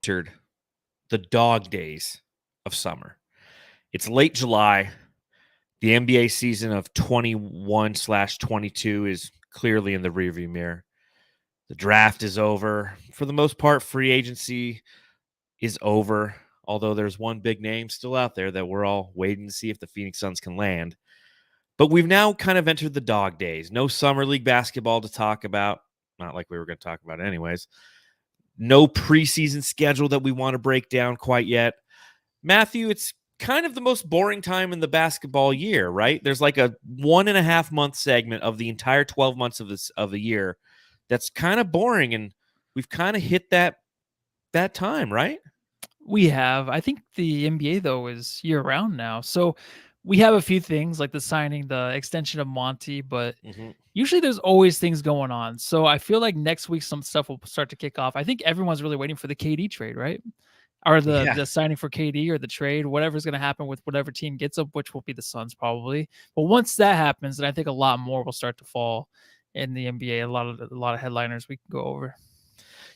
entered the dog days of summer. It's late July. The NBA season of 21/22 is clearly in the rearview mirror. The draft is over. For the most part, free agency is over, although there's one big name still out there that we're all waiting to see if the Phoenix Suns can land. But we've now kind of entered the dog days. No summer league basketball to talk about. Not like we were going to talk about it anyways. No preseason schedule that we want to break down quite yet. Matthew, it's kind of the most boring time in the basketball year, right? There's like a 1.5 month segment of the entire 12 months of the year that's kind of boring, and we've kind of hit that time, right? We have. I think the NBA, though, is year-round now. So we have a few things like the signing, the extension of Monty, but usually there's always things going on. So I feel like next week some stuff will start to kick off. I think everyone's really waiting for the KD trade, right? Or the signing for KD or the trade, whatever's going to happen with whatever team gets up, which will be the Suns probably. But once that happens, then I think a lot more will start to fall in the NBA. A lot of headliners we can go over.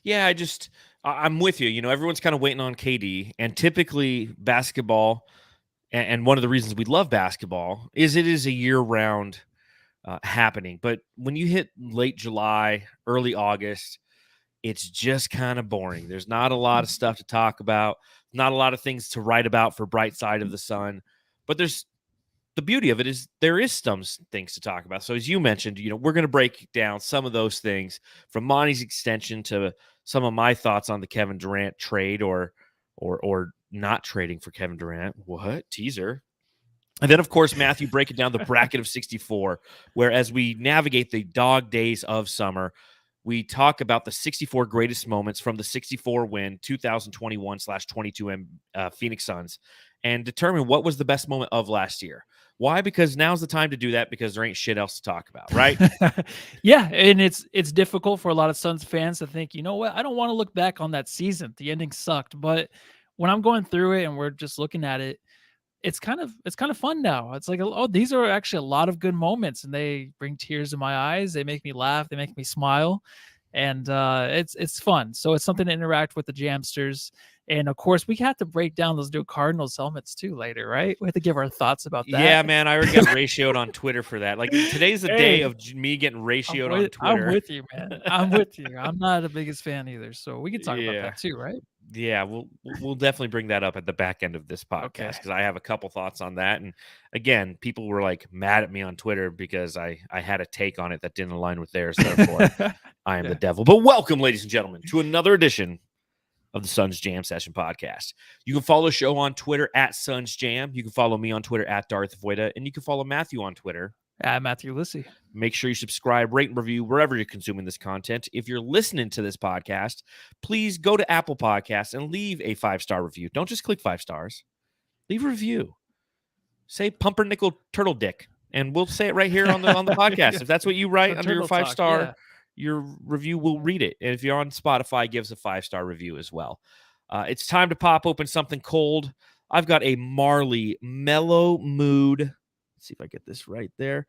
Yeah, I'm with you. You know, everyone's kind of waiting on KD, and typically basketball, and one of the reasons we love basketball is it is a year-round happening. But when you hit late July, early August, it's just kind of boring. There's not a lot of stuff to talk about, not a lot of things to write about for Bright Side of the Sun. But there's the beauty of it is there is some things to talk about. So as you mentioned, you know, we're going to break down some of those things from Monty's extension to some of my thoughts on the Kevin Durant trade or not trading for Kevin Durant. What? Teaser. And then, of course, Matthew breaking down the bracket of 64, where as we navigate the dog days of summer, we talk about the 64 greatest moments from the 64 win 2021/22 Phoenix Suns and determine what was the best moment of last year. Why? Because now's the time to do that because there ain't shit else to talk about, right? Yeah, and it's difficult for a lot of Suns fans to think, you know what, I don't want to look back on that season. The ending sucked. But when I'm going through it and we're just looking at it, it's kind of fun now. It's like, oh, these are actually a lot of good moments, and they bring tears in my eyes. They make me laugh. They make me smile, and it's fun. So it's something to interact with the Jamsters, and of course we have to break down those new Cardinals helmets too later, right? We have to give our thoughts about that. Yeah, man, I already got ratioed on Twitter for that. Like today's the day of me getting ratioed on Twitter. I'm with you, man. I'm with you. I'm not the biggest fan either, so we can talk about that too, right? Yeah, we'll definitely bring that up at the back end of this podcast because I have a couple thoughts on that. And again, people were like mad at me on Twitter because I had a take on it that didn't align with theirs. Therefore, I am the devil. But welcome, ladies and gentlemen, to another edition of the Suns Jam Session podcast. You can follow the show on Twitter at Suns Jam. You can follow me on Twitter at Darth Voida, and you can follow Matthew on Twitter at Matthew Lissy. Make sure you subscribe, rate, and review wherever you're consuming this content. If you're listening to this podcast, please go to Apple Podcasts and leave a 5-star review. Don't just click 5 stars. Leave a review. Say pumpernickel turtle dick, and we'll say it right here on the podcast. If that's what you write under your 5-star, your review will read it. And if you're on Spotify, give us a 5-star review as well. It's time to pop open something cold. I've got a Marley Mellow Mood. Let's see if I get this right there.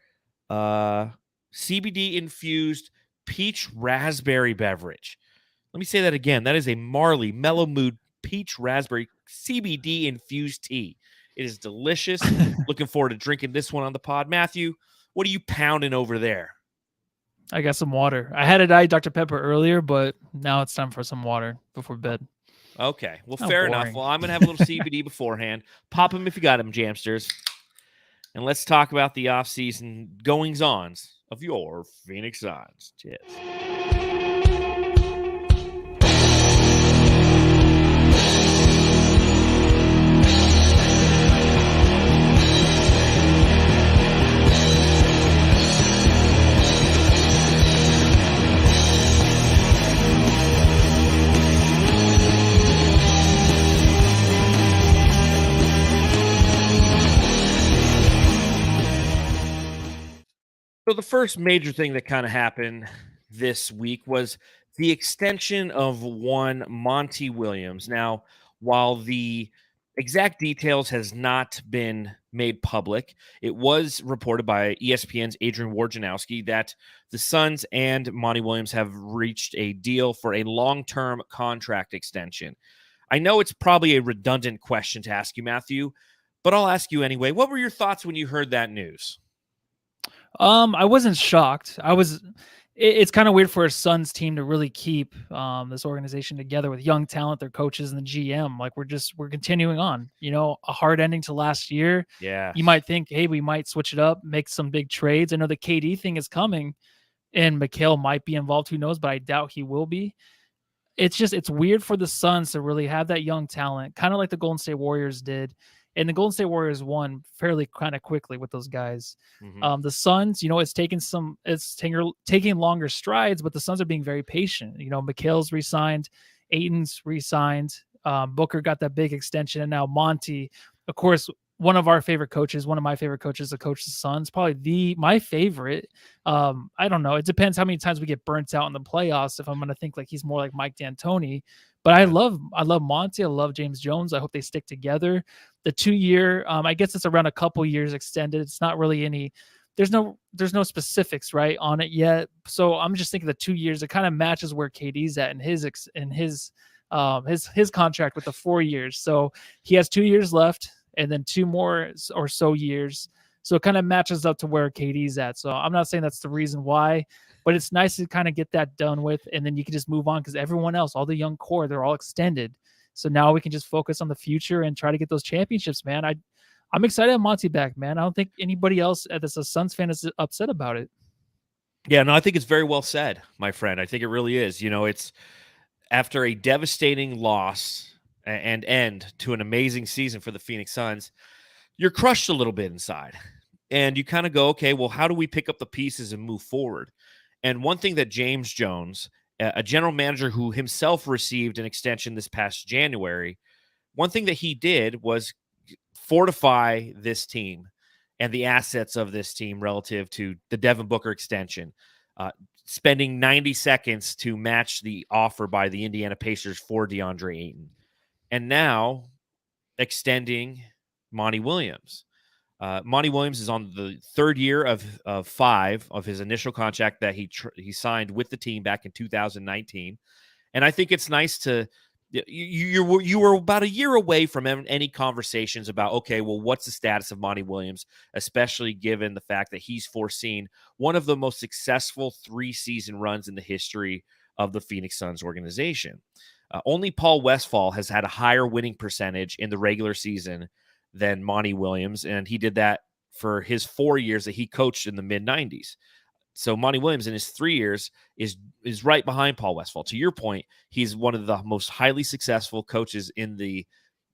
CBD infused peach raspberry beverage. Let me say that again. That is a Marley Mellow Mood peach raspberry CBD infused tea. It is delicious. Looking forward to drinking this one on the pod. Matthew, what are you pounding over there? I got some water. I had a Diet Dr. Pepper earlier, but now it's time for some water before bed. Okay. Well, fair enough. Well, I'm going to have a little CBD beforehand. Pop them if you got them, Jamsters. And let's talk about the offseason goings-ons of your Phoenix Suns. Cheers. So the first major thing that kind of happened this week was the extension of one Monty Williams. Now, while the exact details has not been made public, it was reported by ESPN's Adrian Wojnarowski that the Suns and Monty Williams have reached a deal for a long-term contract extension. I know it's probably a redundant question to ask you, Matthew, but I'll ask you anyway. What were your thoughts when you heard that news? I wasn't shocked. It's kind of weird for a Suns team to really keep this organization together with young talent, their coaches and the GM. Like we're continuing on. A hard ending to last year. Yeah. You might think, hey, we might switch it up, make some big trades. I know the KD thing is coming, and Mikhail might be involved. Who knows? But I doubt he will be. It's weird for the Suns to really have that young talent, kind of like the Golden State Warriors did. And the Golden State Warriors won fairly kind of quickly with those guys. Mm-hmm. The Suns, it's taking longer strides, but the Suns are being very patient. Mikhail's re-signed, Ayton's re-signed, Booker got that big extension, and now Monty, of course, one of my favorite coaches to coach the Suns, probably my favorite. I don't know. It depends how many times we get burnt out in the playoffs. If I'm going to think like he's more like Mike D'Antoni, but I love Monty. I love James Jones. I hope they stick together. The 2-year, I guess it's around a couple years extended. It's not really any. There's no specifics right on it yet. So I'm just thinking the 2 years. It kind of matches where KD's at in his contract with the 4 years. So he has 2 years left, and then 2 more or so years. So it kind of matches up to where KD's at. So I'm not saying that's the reason why, but it's nice to kind of get that done with, and then you can just move on because everyone else, all the young core, they're all extended. So now we can just focus on the future and try to get those championships, man. I'm excited to have Monty back, man. I don't think anybody else that's a Suns fan is upset about it. Yeah, no, I think it's very well said, my friend. I think it really is. It's after a devastating loss and end to an amazing season for the Phoenix Suns, you're crushed a little bit inside. And you kind of go, okay, well, how do we pick up the pieces and move forward? And one thing that James Jones, a general manager who himself received an extension this past January, one thing that he did was fortify this team and the assets of this team relative to the Devin Booker extension, spending 90 seconds to match the offer by the Indiana Pacers for DeAndre Ayton. And now extending Monty Williams. Monty Williams is on the 3rd year of 5 of his initial contract that he signed with the team back in 2019. And I think it's nice to you were about a year away from any conversations about, okay, well, what's the status of Monty Williams, especially given the fact that he's foreseen one of the most successful 3-season runs in the history of the Phoenix Suns organization. Only Paul Westphal has had a higher winning percentage in the regular season than Monty Williams, and he did that for his 4 years that he coached in the mid-90s. So Monty Williams in his 3 years is right behind Paul Westphal. To your point, he's one of the most highly successful coaches in the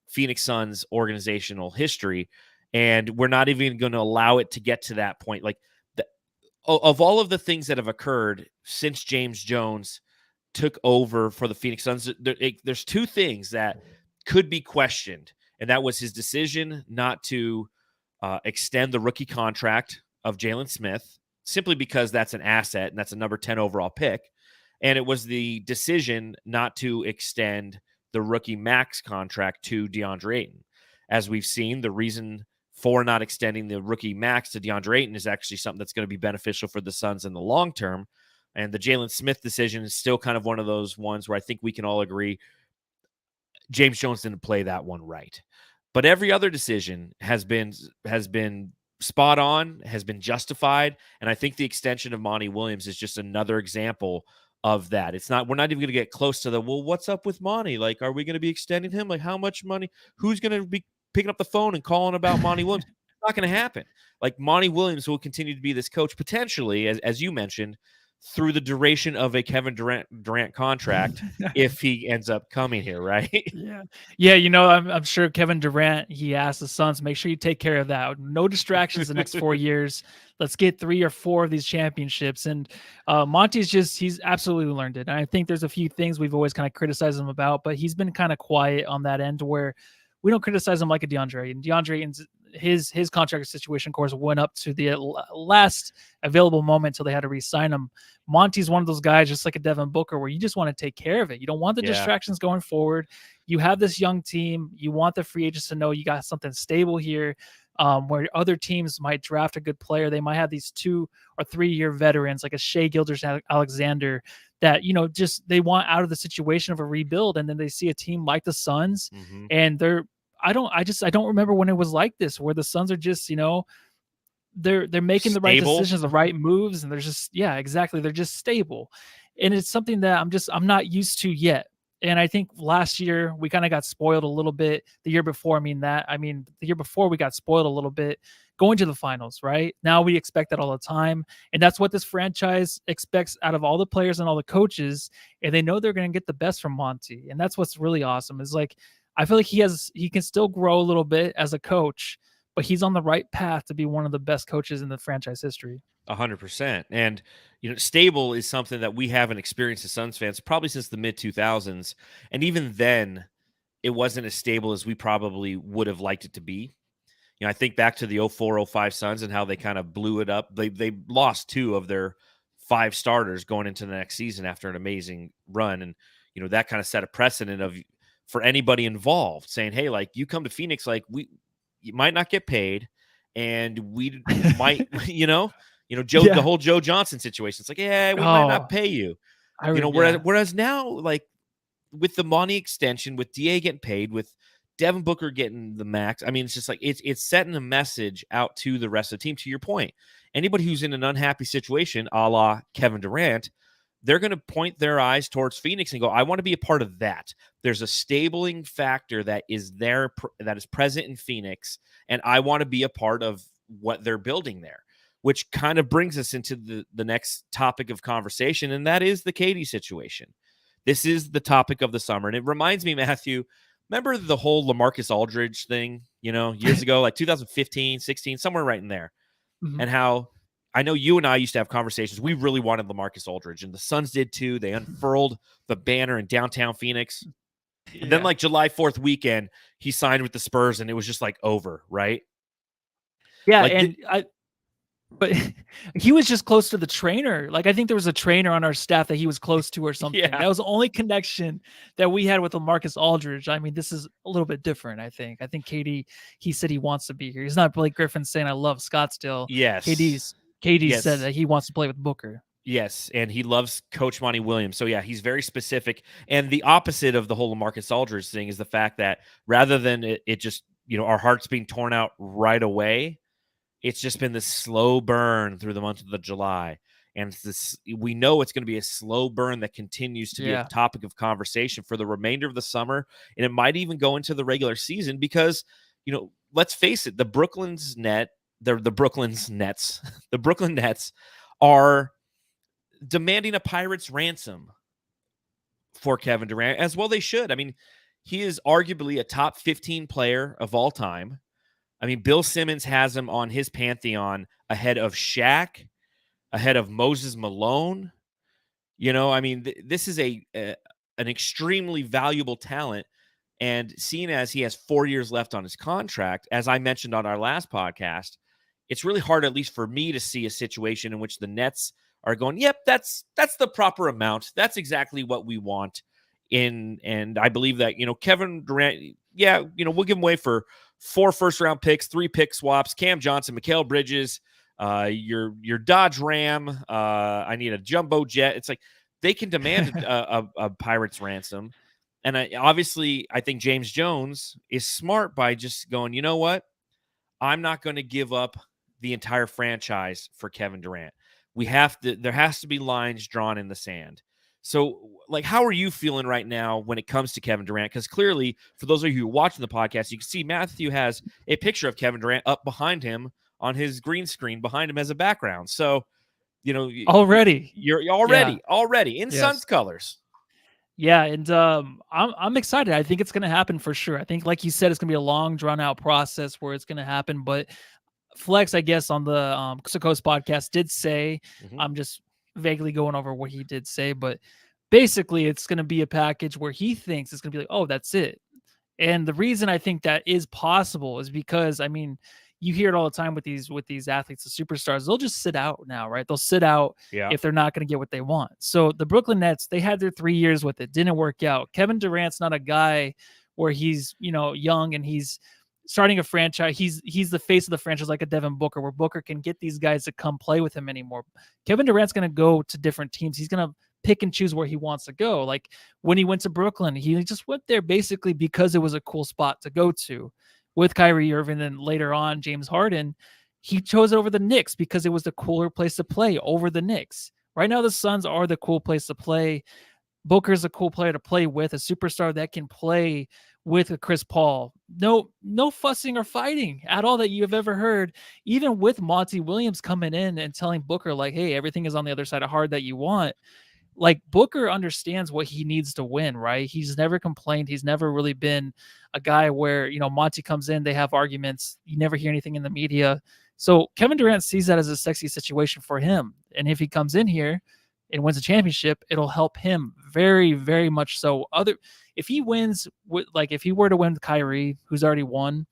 Phoenix Suns organizational history, and we're not even going to allow it to get to that point. Like, of all of the things that have occurred since James Jones took over for the Phoenix Suns, there's 2 things that could be questioned. And that was his decision not to extend the rookie contract of Jalen Smith, simply because that's an asset and that's a number 10 overall pick. And it was the decision not to extend the rookie max contract to DeAndre Ayton. As we've seen, the reason for not extending the rookie max to DeAndre Ayton is actually something that's going to be beneficial for the Suns in the long term. And the Jalen Smith decision is still kind of one of those ones where I think we can all agree James Jones didn't play that one right. But every other decision has been spot on, has been justified, and I think the extension of Monty Williams is just another example of that. We're not even going to get close to what's up with Monty? Like, are we going to be extending him? Like, how much money? Who's going to be picking up the phone and calling about Monty Williams? It's not going to happen. Like, Monty Williams will continue to be this coach potentially, as you mentioned, through the duration of a Kevin Durant contract if he ends up coming here, right? Yeah. I'm sure Kevin Durant, he asked the Suns, make sure you take care of that. No distractions the next 4 years. Let's get 3 or 4 of these championships. And Monty's he's absolutely learned it. And I think there's a few things we've always kind of criticized him about, but he's been kind of quiet on that end where we don't criticize him like a DeAndre. And DeAndre, his contract situation, of course, went up to the last available moment until they had to re-sign him. Monty's one of those guys, just like a Devin Booker, where you just want to take care of it. You don't want the distractions going forward. You have this young team. You want the free agents to know you got something stable here, where other teams might draft a good player. They might have these 2 or 3 year veterans like a Shai Gilgeous-Alexander that, just they want out of the situation of a rebuild, and then they see a team like the Suns, and I don't remember when it was like this, where the Suns are just, they're making the right decisions, the right moves, and they're just, yeah, exactly, they're just stable. And it's something that I'm not used to yet. And I think last year we kind of got spoiled a little bit. The year before, the year before we got spoiled a little bit going to the finals, right? Now we expect that all the time. And that's what this franchise expects out of all the players and all the coaches. And they know they're going to get the best from Monty. And that's what's really awesome, is like, I feel like he can still grow a little bit as a coach, but he's on the right path to be one of the best coaches in the franchise history. 100%. And, stable is something that we haven't experienced as Suns fans probably since the mid 2000s. And even then, it wasn't as stable as we probably would have liked it to be. I think back to the 04-05 Suns and how they kind of blew it up. They lost 2 of their 5 starters going into the next season after an amazing run. And, that kind of set a precedent for anybody involved saying, hey, like, you come to Phoenix, like, you might not get paid, and we might, Joe, the whole Joe Johnson situation. It's like, yeah, we might not pay you. Whereas now, like, with the Monty extension, with DA getting paid, with Devin Booker getting the max, I mean, it's just like it's setting a message out to the rest of the team. To your point, anybody who's in an unhappy situation, a la Kevin Durant, they're going to point their eyes towards Phoenix and go, I want to be a part of that. There's a stabling factor that is there, that is present in Phoenix, and I want to be a part of what they're building there, which kind of brings us into the next topic of conversation, and that is the KD situation. This is the topic of the summer, and it reminds me, Matthew, remember the whole LaMarcus Aldridge thing, years ago, like 2015, 16, somewhere right in there, and how I know you and I used to have conversations. We really wanted LaMarcus Aldridge, and the Suns did too. They unfurled the banner in downtown Phoenix. And then, like, July 4th weekend, he signed with the Spurs, and it was just like over, right? Yeah, like, but he was just close to the trainer. Like, I think there was a trainer on our staff that he was close to or something. Yeah. That was the only connection that we had with LaMarcus Aldridge. I mean, this is a little bit different, I think. I think KD, he said he wants to be here. He's not Blake Griffin saying, I love Scottsdale. Yes. KD said that he wants to play with Booker. Yes, and he loves Coach Monty Williams. So, yeah, he's very specific. And the opposite of the whole LaMarcus Aldridge thing is the fact that rather than it just, our hearts being torn out right away, it's just been this slow burn through the month of July. And we know it's going to be a slow burn that continues to be a topic of conversation for the remainder of the summer. And it might even go into the regular season because, let's face it, the Brooklyn Nets are demanding a Pirates ransom for Kevin Durant, as well they should. I mean, he is arguably a top 15 player of all time. I mean, Bill Simmons has him on his pantheon ahead of Shaq, ahead of Moses Malone. I mean, this is an extremely valuable talent. And seeing as he has 4 years left on his contract, as I mentioned on our last podcast, it's really hard, at least for me, to see a situation in which the Nets are going, yep, that's the proper amount. That's exactly what we want. And I believe that, Kevin Durant, we'll give him away for 4 first-round picks, 3 pick swaps, Cam Johnson, Mikal Bridges, your Dodge Ram, I need a jumbo jet. It's like they can demand a Pirates ransom. And I think James Jones is smart by just going, you know what? I'm not going to give up the entire franchise for Kevin Durant. There has to be lines drawn in the sand. So, like, how are you feeling right now when it comes to Kevin Durant? Because clearly, for those of you who are watching the podcast, you can see Matthew has a picture of Kevin Durant up behind him on his green screen behind him as a background. So, already you're already in Suns colors. Yeah, and I'm excited. I think it's going to happen for sure. I think, like you said, it's going to be a long, drawn-out process where it's going to happen. But Flex, I guess, on the Coast to Coast podcast did say, I'm just vaguely going over what he did say, but basically it's going to be a package where he thinks it's going to be like, oh, that's it. And the reason I think that is possible is because, I mean, you hear it all the time with these athletes, the superstars, they'll just sit out now, right? They'll sit out if they're not going to get what they want. So the Brooklyn Nets, they had their 3 years with it, didn't work out. Kevin Durant's not a guy where he's, young and he's starting a franchise. He's the face of the franchise, like a Devin Booker, where Booker can get these guys to come play with him anymore. Kevin Durant's going to go to different teams. He's going to pick and choose where he wants to go. Like when he went to Brooklyn, he just went there basically because it was a cool spot to go to. With Kyrie Irving and later on James Harden, he chose it over the Knicks because it was the cooler place to play over the Knicks. Right now, the Suns are the cool place to play. Booker's a cool player to play with, a superstar that can play with a Chris Paul. No fussing or fighting at all that you have ever heard, even with Monty Williams coming in and telling Booker, like, hey, everything is on the other side of hard that you want. Like Booker understands what he needs to win, right? He's never complained. He's never really been a guy where, Monty comes in, they have arguments. You never hear anything in the media. So Kevin Durant sees that as a sexy situation for him. And if he comes in here and wins a championship, it'll help him very, very much so. If he wins if he were to win with Kyrie, who's already won,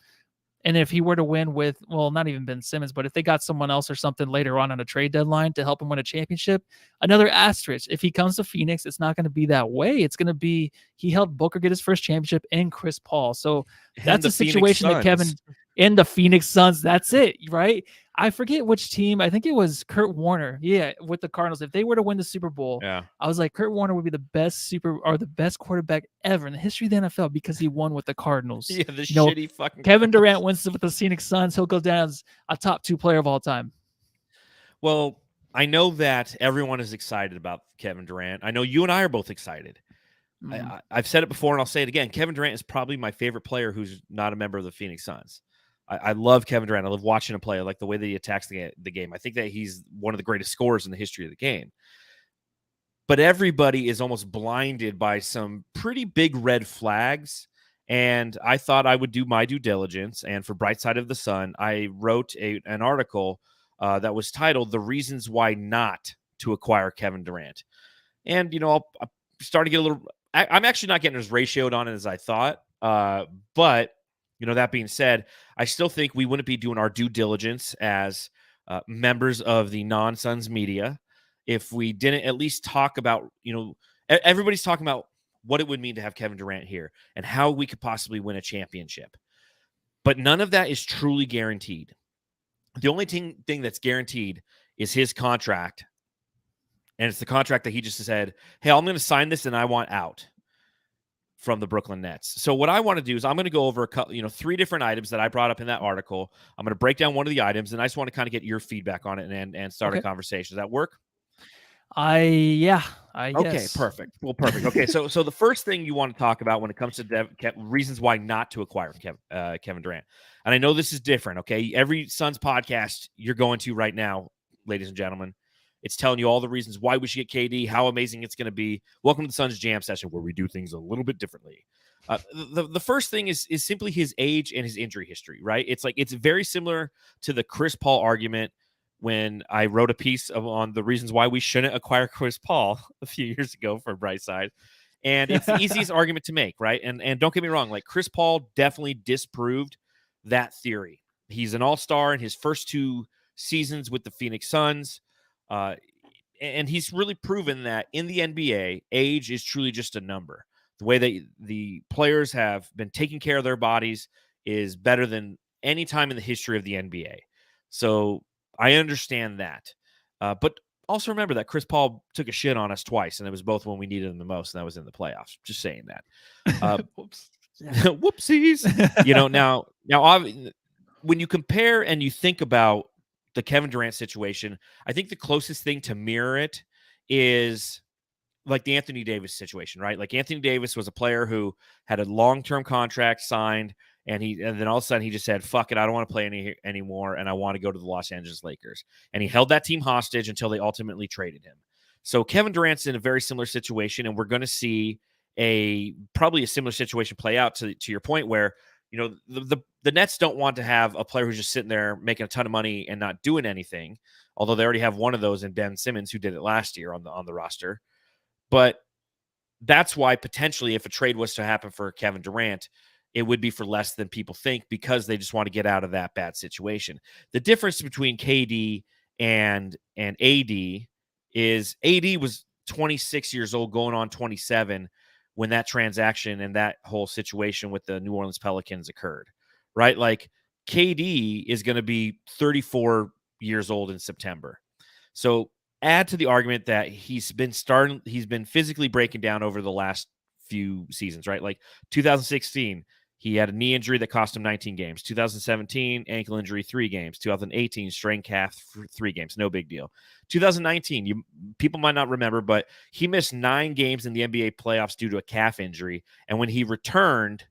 and if he were to win with, well, not even Ben Simmons, but if they got someone else or something later on a trade deadline to help him win a championship, another asterisk. If he comes to Phoenix, it's not going to be that way. It's going to be he helped Booker get his first championship and Chris Paul. So that's a situation that Kevin in the Phoenix Suns, that's it, right? I forget which team. I think it was Kurt Warner. Yeah, with the Cardinals. If they were to win the Super Bowl, I was like, Kurt Warner would be the best quarterback ever in the history of the NFL because he won with the Cardinals. Yeah, the shitty fucking Kevin Durant wins with the Phoenix Suns. He'll go down as a top 2 player of all time. Well, I know that everyone is excited about Kevin Durant. I know you and I are both excited. I've said it before and I'll say it again. Kevin Durant is probably my favorite player who's not a member of the Phoenix Suns. I love Kevin Durant. I love watching him play. I like the way that he attacks the game. I think that he's one of the greatest scorers in the history of the game. But everybody is almost blinded by some pretty big red flags. And I thought I would do my due diligence. And for Bright Side of the Sun, I wrote an article that was titled "The Reasons Why Not to Acquire Kevin Durant." And, I'll start to get a little – I'm actually not getting as ratioed on it as I thought. But that being said, I still think we wouldn't be doing our due diligence as members of the non-Suns media if we didn't at least talk about, everybody's talking about what it would mean to have Kevin Durant here and how we could possibly win a championship. But none of that is truly guaranteed. The only thing that's guaranteed is his contract. And it's the contract that he just said, hey, I'm going to sign this and I want out from the Brooklyn Nets. So what I want to do is I'm going to go over a couple, 3 different items that I brought up in that article. I'm going to break down one of the items, and I just want to kind of get your feedback on it and start a conversation. Does that work? Okay, yes. Perfect. Well, perfect. Okay, so the first thing you want to talk about when it comes to reasons why not to acquire Kevin Durant, and I know this is different. Okay, every Suns podcast you're going to right now, ladies and gentlemen, it's telling you all the reasons why we should get KD, how amazing it's going to be. Welcome to the Suns Jam Session, where we do things a little bit differently. The first thing is simply his age and his injury history, right? It's very similar to the Chris Paul argument when I wrote a piece on the reasons why we shouldn't acquire Chris Paul a few years ago for Brightside. And it's the easiest argument to make, right? And don't get me wrong, like Chris Paul definitely disproved that theory. He's an all-star in his first 2 seasons with the Phoenix Suns. And he's really proven that in the NBA, age is truly just a number. The way that the players have been taking care of their bodies is better than any time in the history of the NBA. So I understand that. But also remember that Chris Paul took a shit on us twice, and it was both when we needed him the most, and that was in the playoffs. Just saying that. Whoops. Whoopsies. Now, when you compare and you think about the Kevin Durant situation, I think the closest thing to mirror it is like the Anthony Davis situation, right? Like Anthony Davis was a player who had a long-term contract signed, and then all of a sudden he just said, fuck it, I don't want to play anymore, and I want to go to the Los Angeles Lakers. And he held that team hostage until they ultimately traded him. So Kevin Durant's in a very similar situation, and we're going to see probably a similar situation play out to your point where, the Nets don't want to have a player who's just sitting there making a ton of money and not doing anything, although they already have one of those in Ben Simmons who did it last year on the roster. But that's why potentially if a trade was to happen for Kevin Durant, it would be for less than people think because they just want to get out of that bad situation. The difference between KD and AD is AD was 26 years old going on 27 when that transaction and that whole situation with the New Orleans Pelicans occurred, right? Like KD is going to be 34 years old in September. So add to the argument that he's been physically breaking down over the last few seasons, right? Like 2016, he had a knee injury that cost him 19 games. 2017, ankle injury, 3 games. 2018, strained calf, 3 games. No big deal. 2019, people might not remember, but he missed 9 games in the NBA playoffs due to a calf injury. And when he returned,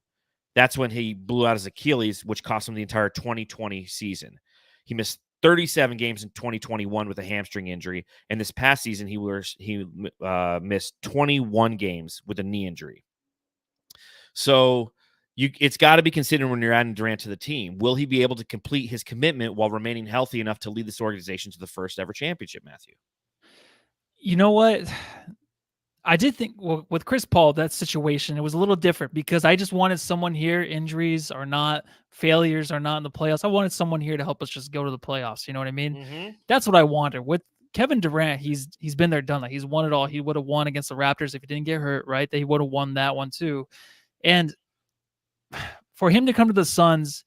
that's when he blew out his Achilles, which cost him the entire 2020 season. He missed 37 games in 2021 with a hamstring injury, and this past season he missed 21 games with a knee injury. So it's got to be considered when you're adding Durant to the team. Will he be able to complete his commitment while remaining healthy enough to lead this organization to the first ever championship, Matthew? You know what? I did think with Chris Paul, that situation, it was a little different because I just wanted someone here, injuries or not, failures or not in the playoffs. I wanted someone here to help us just go to the playoffs. You know what I mean? Mm-hmm. That's what I wanted. With Kevin Durant, he's been there, done that. He's won it all. He would have won against the Raptors if he didn't get hurt, right? He would have won that one too. And for him to come to the Suns,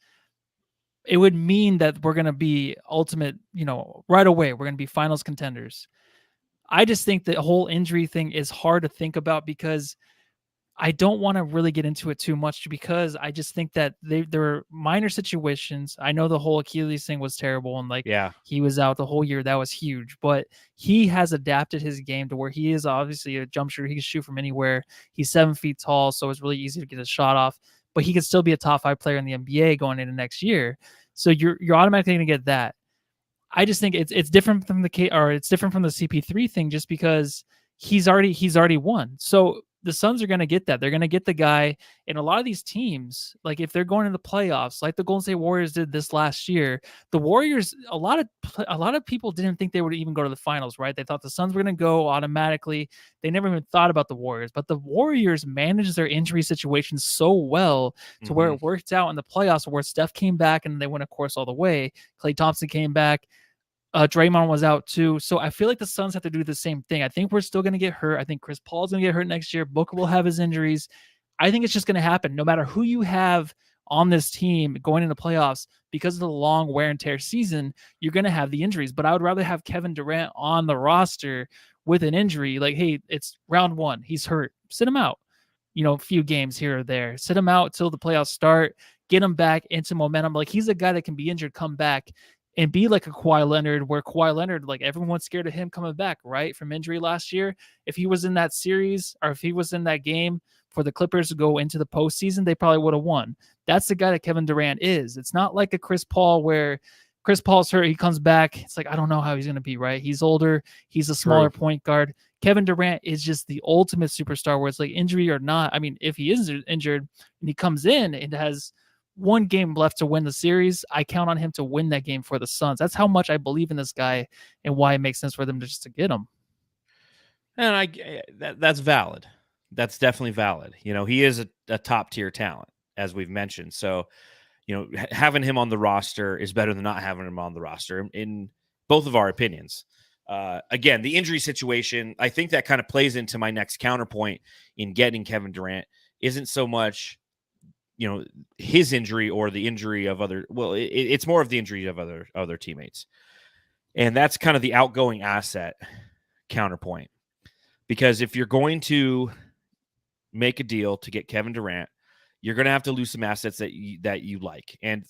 it would mean that we're going to be ultimate, right away. We're going to be finals contenders. I just think the whole injury thing is hard to think about because I don't want to really get into it too much because I just think that there are minor situations. I know the whole Achilles thing was terrible and he was out the whole year. That was huge, but he has adapted his game to where he is obviously a jump shooter. He can shoot from anywhere. He's 7 feet tall, so it's really easy to get a shot off, but he could still be a top 5 player in the NBA going into next year. So you're automatically going to get that. I just think it's different from it's different from the CP3 thing just because he's already won. So the Suns are going to get that. They're going to get the guy. And a lot of these teams, like if they're going into the playoffs, like the Golden State Warriors did this last year, the Warriors, a lot of people didn't think they would even go to the finals, right? They thought the Suns were going to go automatically. They never even thought about the Warriors, but the Warriors managed their injury situation so well to where it worked out in the playoffs where Steph came back and they went, of course, all the way. Klay Thompson came back. Draymond was out too. So I feel like the Suns have to do the same thing. I think we're still going to get hurt. I think Chris Paul's going to get hurt next year. Booker will have his injuries. I think it's just going to happen no matter who you have on this team going into playoffs because of the long wear and tear season, you're going to have the injuries. But I would rather have Kevin Durant on the roster with an injury. Like, hey, it's round 1. He's hurt. Sit him out. A few games here or there. Sit him out till the playoffs start. Get him back into momentum. Like he's a guy that can be injured, come back, and be like a Kawhi Leonard, where Kawhi Leonard, like everyone's scared of him coming back, right, from injury last year. If he was in that series or if he was in that game for the Clippers to go into the postseason, they probably would have won. That's the guy that Kevin Durant is. It's not like a Chris Paul where Chris Paul's hurt, he comes back. It's like, I don't know how he's going to be, right? He's older. He's a smaller point guard. Kevin Durant is just the ultimate superstar where it's like injury or not. I mean, if he is injured and he comes in and has one game left to win the series, I count on him to win that game for the Suns. That's how much I believe in this guy and why it makes sense for them to get him. And that's valid. That's definitely valid. He is a top tier talent, as we've mentioned. So, having him on the roster is better than not having him on the roster in both of our opinions. Again, the injury situation, I think that kind of plays into my next counterpoint in getting Kevin Durant. Isn't so much his injury or the injury of it's more of the injury of other teammates. And that's kind of the outgoing asset counterpoint. Because if you're going to make a deal to get Kevin Durant, you're going to have to lose some assets that you like. And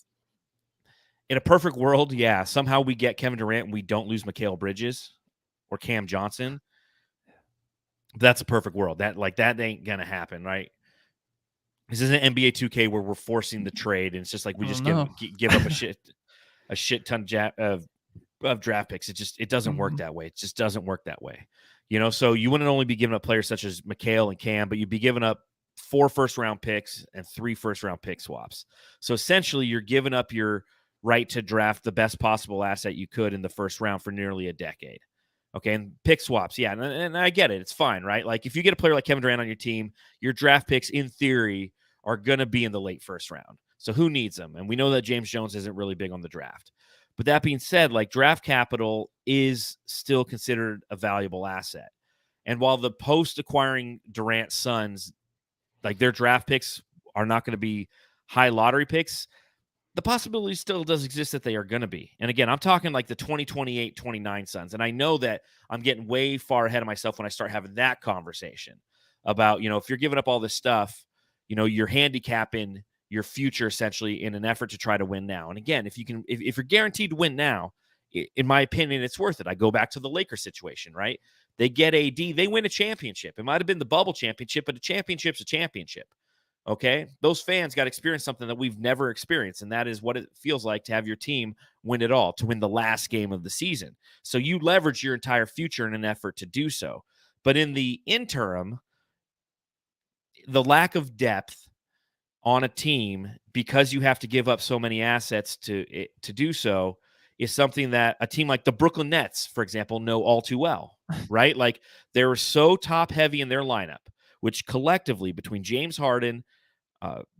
in a perfect world, yeah, somehow we get Kevin Durant and we don't lose Mikal Bridges or Cam Johnson. That's a perfect world. That ain't going to happen, right? This isn't NBA 2K where we're forcing the trade, and it's just like we just give up a shit ton of draft picks. It doesn't work that way. It just doesn't work that way. So you wouldn't only be giving up players such as Mikal and Cam, but you'd be giving up 4 first-round picks and 3 first-round pick swaps. So essentially, you're giving up your right to draft the best possible asset you could in the first round for nearly a decade. Okay, and pick swaps, yeah, and I get it. It's fine, right? Like if you get a player like Kevin Durant on your team, your draft picks, in theory, are going to be in the late first round. So who needs them? And we know that James Jones isn't really big on the draft. But that being said, like draft capital is still considered a valuable asset. And while the post-acquiring Durant Suns, like their draft picks are not going to be high lottery picks, the possibility still does exist that they are going to be. And again, I'm talking like the 2028, 29 Suns. And I know that I'm getting way far ahead of myself when I start having that conversation about, if you're giving up all this stuff, you're handicapping your future essentially in an effort to try to win now. And again, if you're guaranteed to win now, in my opinion, it's worth it. I go back to the Lakers situation, right? They get AD, they win a championship. It might have been the bubble championship, but a championship's a championship. Okay, those fans got to experience something that we've never experienced, and that is what it feels like to have your team win it all, to win the last game of the season. So you leverage your entire future in an effort to do so. But in the interim, the lack of depth on a team, because you have to give up so many assets to do so, is something that a team like the Brooklyn Nets, for example, know all too well, right? Like, they were so top heavy in their lineup, which collectively between James Harden,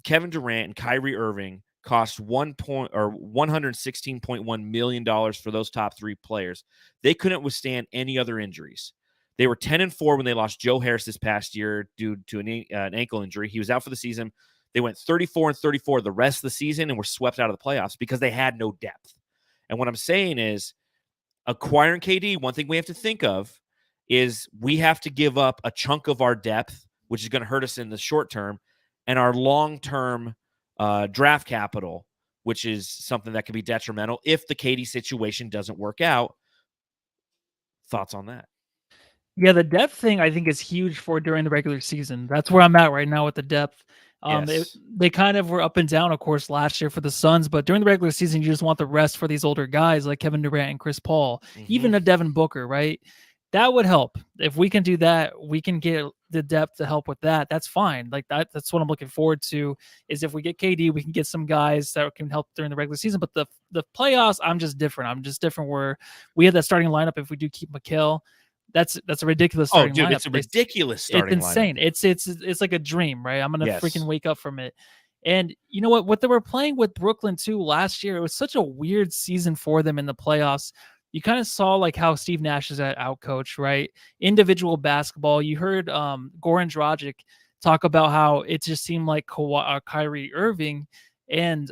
Kevin Durant, and Kyrie Irving cost $116.1 million for those top three players. They couldn't withstand any other injuries. They were 10-4 when they lost Joe Harris this past year due to an ankle injury. He was out for the season. They went 34-34 the rest of the season and were swept out of the playoffs because they had no depth. And what I'm saying is, acquiring KD, one thing we have to think of is we have to give up a chunk of our depth, which is going to hurt us in the short term, and our long-term draft capital, which is something that could be detrimental if the KD situation doesn't work out. Thoughts on that? Yeah, the depth thing I think is huge for during the regular season. That's where I'm at right now with the depth. Yes. They kind of were up and down, of course, last year for the Suns, but during the regular season, you just want the rest for these older guys like Kevin Durant and Chris Paul, even a Devin Booker, right? That would help. If we can do that, we can get the depth to help with that. That's fine. Like that's what I'm looking forward to, is if we get KD, we can get some guys that can help during the regular season. But the playoffs, I'm just different. I'm just different where we have that starting lineup. If we do keep Mikal, that's a ridiculous starting lineup. It's a ridiculous starting lineup. It's insane. Lineup. It's like a dream, right? I'm gonna freaking wake up from it. And you know what they were playing with Brooklyn too last year, it was such a weird season for them in the playoffs. You kind of saw like how Steve Nash is at out coach, right? Individual basketball. You heard Goran Dragic talk about how it just seemed like Kyrie Irving and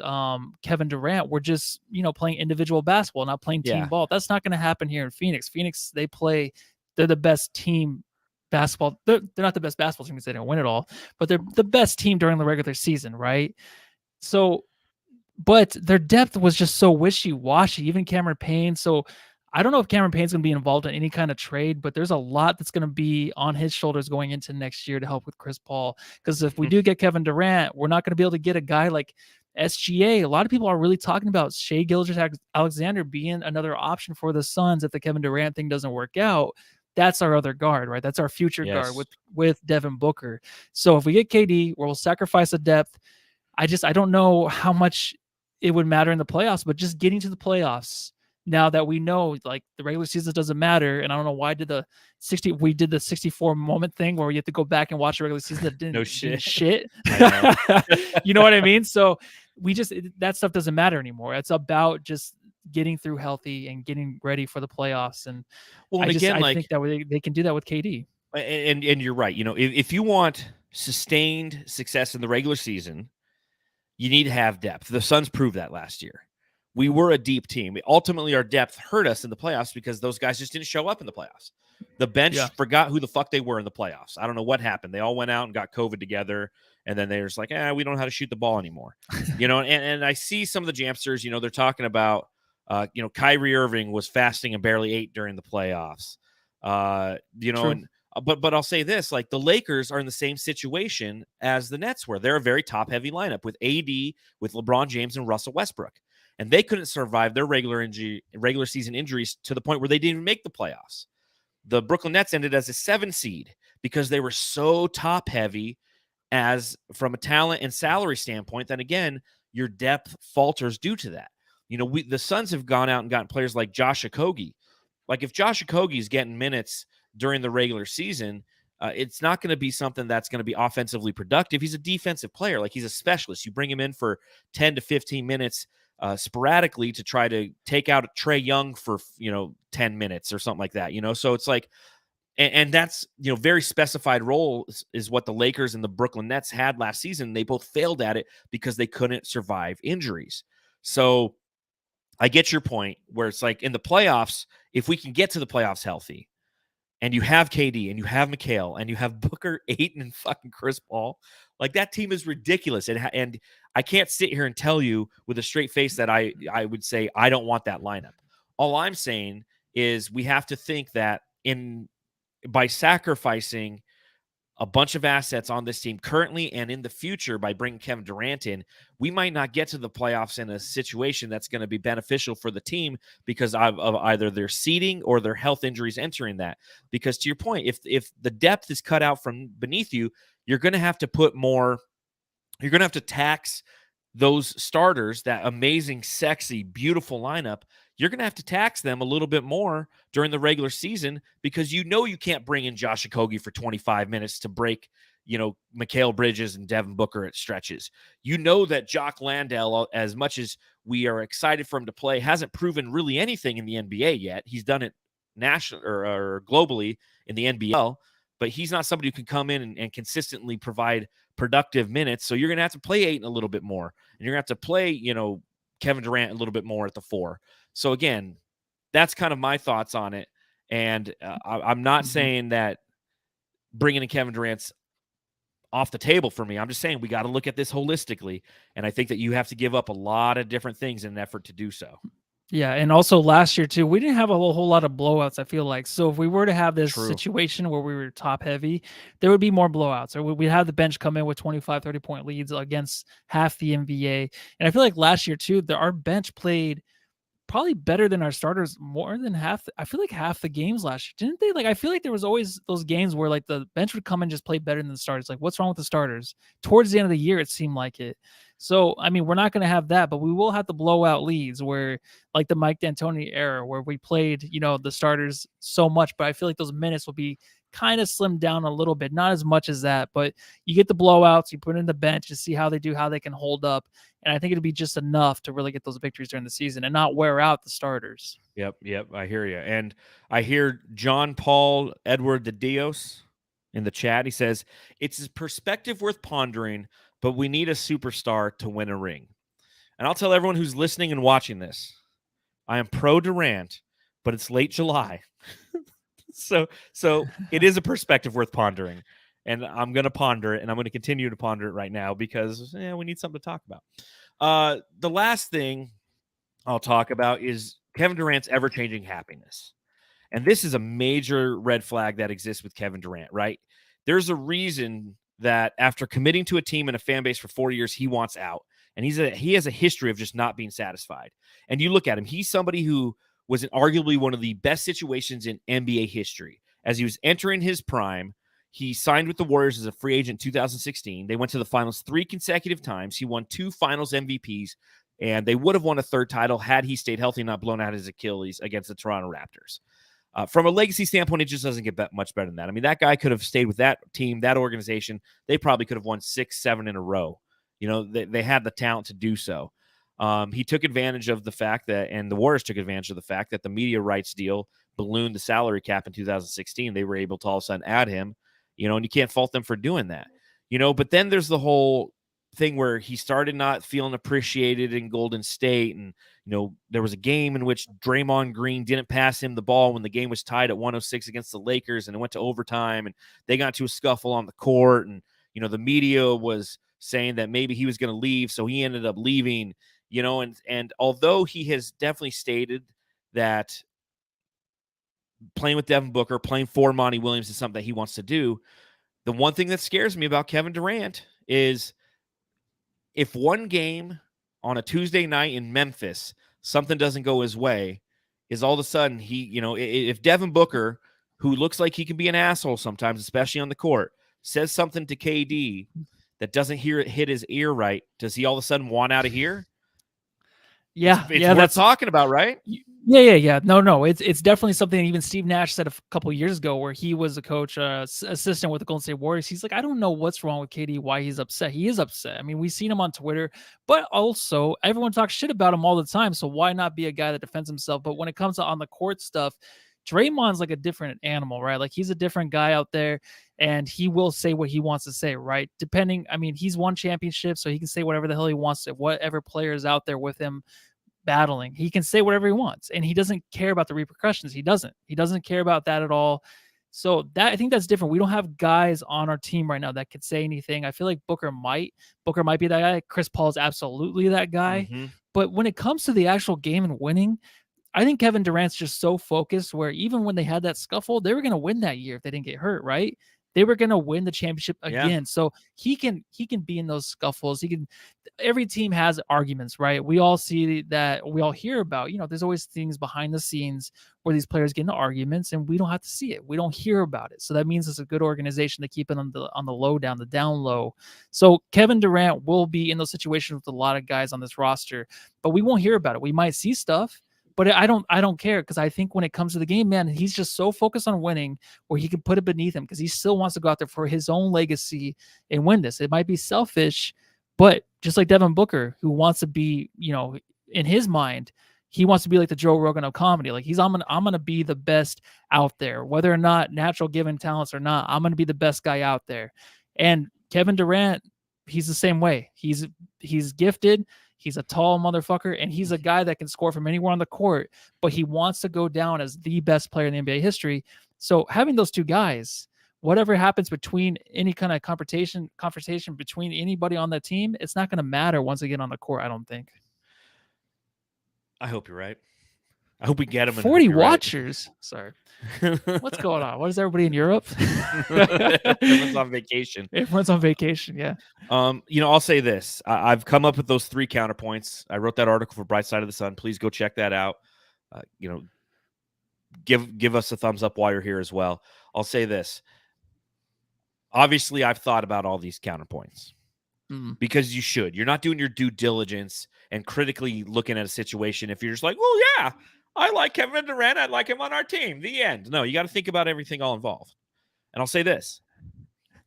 Kevin Durant were just, playing individual basketball, not playing team ball. That's not going to happen here in Phoenix. Phoenix, they're the best team basketball. They're not the best basketball team because they didn't win it all, but they're the best team during the regular season, right? So, but their depth was just so wishy-washy, even Cameron Payne. So I don't know if Cameron Payne's going to be involved in any kind of trade, but there's a lot that's going to be on his shoulders going into next year to help with Chris Paul. Because if we do get Kevin Durant, we're not going to be able to get a guy like SGA. A lot of people are really talking about Shai Gilgeous-Alexander being another option for the Suns if the Kevin Durant thing doesn't work out. That's our other guard, right? That's our future guard with Devin Booker. So if we get KD, we'll sacrifice the depth. I don't know how much it would matter in the playoffs, but just getting to the playoffs now that we know like the regular season doesn't matter. And I don't know why we did the 64 moment thing where you have to go back and watch the regular season that didn't shit. You know what I mean? So that stuff doesn't matter anymore. It's about just getting through healthy and getting ready for the playoffs. And I think that they can do that with KD. And you're right. If you want sustained success in the regular season, you need to have depth. The Suns proved that last year. We were a deep team. Ultimately, our depth hurt us in the playoffs because those guys just didn't show up in the playoffs. The bench forgot who the fuck they were in the playoffs. I don't know what happened. They all went out and got COVID together, and then they're just like, we don't know how to shoot the ball anymore. And I see some of the Jamsters, they're talking about, Kyrie Irving was fasting and barely ate during the playoffs. But I'll say this, like the Lakers are in the same situation as the Nets were. They're a very top-heavy lineup with AD, with LeBron James and Russell Westbrook. And they couldn't survive their regular season injuries to the point where they didn't even make the playoffs. The Brooklyn Nets ended as a 7 seed because they were so top-heavy as from a talent and salary standpoint that, again, your depth falters due to that. The Suns have gone out and gotten players like Josh Okogie. Like if Josh Okogie is getting minutes during the regular season, it's not going to be something that's going to be offensively productive. He's a defensive player. Like he's a specialist. You bring him in for 10 to 15 minutes sporadically to try to take out Trae Young for 10 minutes or something like that. So it's like, and that's very specified role is what the Lakers and the Brooklyn Nets had last season. They both failed at it because they couldn't survive injuries. So I get your point where it's like in the playoffs, if we can get to the playoffs healthy, and you have KD and you have McHale and you have Booker, Ayton, and fucking Chris Paul, like that team is ridiculous. And I can't sit here and tell you with a straight face that I would say I don't want that lineup. All I'm saying is we have to think that by sacrificing a bunch of assets on this team currently and in the future by bringing Kevin Durant in, we might not get to the playoffs in a situation that's going to be beneficial for the team because of either their seeding or their health injuries entering that. Because to your point, if the depth is cut out from beneath you, you're going to have to put more, you're going to have to tax those starters, that amazing, sexy, beautiful lineup. You're going to have to tax them a little bit more during the regular season because you can't bring in Josh Okogie for 25 minutes to break, Mikal Bridges and Devin Booker at stretches. You know that Jock Landale, as much as we are excited for him to play, hasn't proven really anything in the NBA yet. He's done it national or globally in the NBL, but he's not somebody who can come in and consistently provide productive minutes. So you're going to have to play Ayton a little bit more, and you're going to have to play, Kevin Durant a little bit more at the 4. So again, that's kind of my thoughts on it. And I'm not saying that bringing in Kevin Durant's off the table for me. I'm just saying we got to look at this holistically. And I think that you have to give up a lot of different things in an effort to do so. Yeah, and also last year too, we didn't have a whole lot of blowouts, I feel like. So if we were to have this situation where we were top heavy, there would be more blowouts. Or we'd have the bench come in with 25, 30-point leads against half the NBA. And I feel like last year too, our bench played probably better than our starters more than half. I feel like half the games last year, didn't they? Like, I feel like there was always those games where like the bench would come and just play better than the starters. Like, what's wrong with the starters? Towards the end of the year, it seemed like it. So, I mean, we're not going to have that, but we will have the blowout leads where like the Mike D'Antoni era where we played, the starters so much, but I feel like those minutes will be kind of slimmed down a little bit, not as much as that, but you get the blowouts, you put in the bench to see how they do, how they can hold up. And I think it'll be just enough to really get those victories during the season and not wear out the starters. Yep. I hear you. And I hear John Paul Edward de Dios in the chat. He says, it's a perspective worth pondering, but we need a superstar to win a ring. And I'll tell everyone who's listening and watching this, I am pro Durant, but it's late July. So it is a perspective worth pondering. And I'm going to ponder it, and I'm going to continue to ponder it right now because we need something to talk about. The last thing I'll talk about is Kevin Durant's ever-changing happiness. And this is a major red flag that exists with Kevin Durant, right? There's a reason that after committing to a team and a fan base for 4 years, he wants out. And he has a history of just not being satisfied. And you look at him, he's somebody who was in arguably one of the best situations in NBA history. As he was entering his prime, he signed with the Warriors as a free agent in 2016. They went to the finals 3 consecutive times. He won 2 finals MVPs, and they would have won a 3rd title had he stayed healthy and not blown out his Achilles against the Toronto Raptors. From a legacy standpoint, it just doesn't get much better than that. I mean, that guy could have stayed with that team, that organization. They probably could have won 6, 7 in a row. They had the talent to do so. He took advantage of the fact that, and the Warriors took advantage of the fact that the media rights deal ballooned the salary cap in 2016. They were able to all of a sudden add him, and you can't fault them for doing that, but then there's the whole thing where he started not feeling appreciated in Golden State. And, there was a game in which Draymond Green didn't pass him the ball when the game was tied at 106 against the Lakers, and it went to overtime, and they got into a scuffle on the court. And, the media was saying that maybe he was going to leave. So he ended up leaving, and although he has definitely stated that playing with Devin Booker, playing for Monty Williams is something that he wants to do, the one thing that scares me about Kevin Durant is if one game on a Tuesday night in Memphis, something doesn't go his way, is all of a sudden if Devin Booker, who looks like he can be an asshole sometimes, especially on the court, says something to KD that doesn't hit his ear right, does he all of a sudden want out of here? Yeah, it's worth talking about, right? Yeah. No, it's definitely something that even Steve Nash said a couple of years ago, where he was a coach, assistant with the Golden State Warriors. He's like, I don't know what's wrong with KD, why he's upset. He is upset. I mean, we've seen him on Twitter, but also everyone talks shit about him all the time. So why not be a guy that defends himself? But when it comes to on the court stuff, Draymond's like a different animal, right? Like, he's a different guy out there. and he will say what he wants to say, right? Depending, I mean, he's won championships, so he can say whatever the hell he wants to, whatever player is out there with him battling. He can say whatever he wants, and he doesn't care about the repercussions. He doesn't care about that at all. So that, I think that's different. We don't have guys on our team right now that could say anything. I feel like Booker might be that guy. Chris Paul is absolutely that guy. Mm-hmm. But when it comes to the actual game and winning, I think Kevin Durant's just so focused where even when they had that scuffle, they were going to win that year if they didn't get hurt, right? They were going to win the championship again. Yeah. So he can be in those scuffles. Every team has arguments, right? We all see that, we all hear about, there's always things behind the scenes where these players get into arguments and we don't have to see it. We don't hear about it. So that means it's a good organization to keep it on the low down, the down low. So Kevin Durant will be in those situations with a lot of guys on this roster, but we won't hear about it. We might see stuff, but I don't care, because I think when it comes to the game, man, he's just so focused on winning where he can put it beneath him because he still wants to go out there for his own legacy and win this. It might be selfish, but just like Devin Booker, who wants to be, in his mind, he wants to be like the Joe Rogan of comedy. Like I'm gonna be the best out there, whether or not natural given talents or not. I'm gonna be the best guy out there. And Kevin Durant, he's the same way. He's gifted. He's a tall motherfucker, and he's a guy that can score from anywhere on the court, but he wants to go down as the best player in the NBA history. So having those two guys, whatever happens between any kind of conversation between anybody on the team, it's not going to matter once they get on the court, I don't think. I hope you're right. I hope we get them. 40 watchers. Right. Sorry. What's going on? What is everybody in Europe? Everyone's on vacation. Everyone's on vacation, yeah. I'll say this. I've come up with those 3 counterpoints. I wrote that article for Bright Side of the Sun. Please go check that out. Give us a thumbs up while you're here as well. I'll say this. Obviously, I've thought about all these counterpoints because you should. You're not doing your due diligence and critically looking at a situation if you're just like, well, yeah, I like Kevin Durant. I'd like him on our team. The end. No, you got to think about everything all involved. And I'll say this.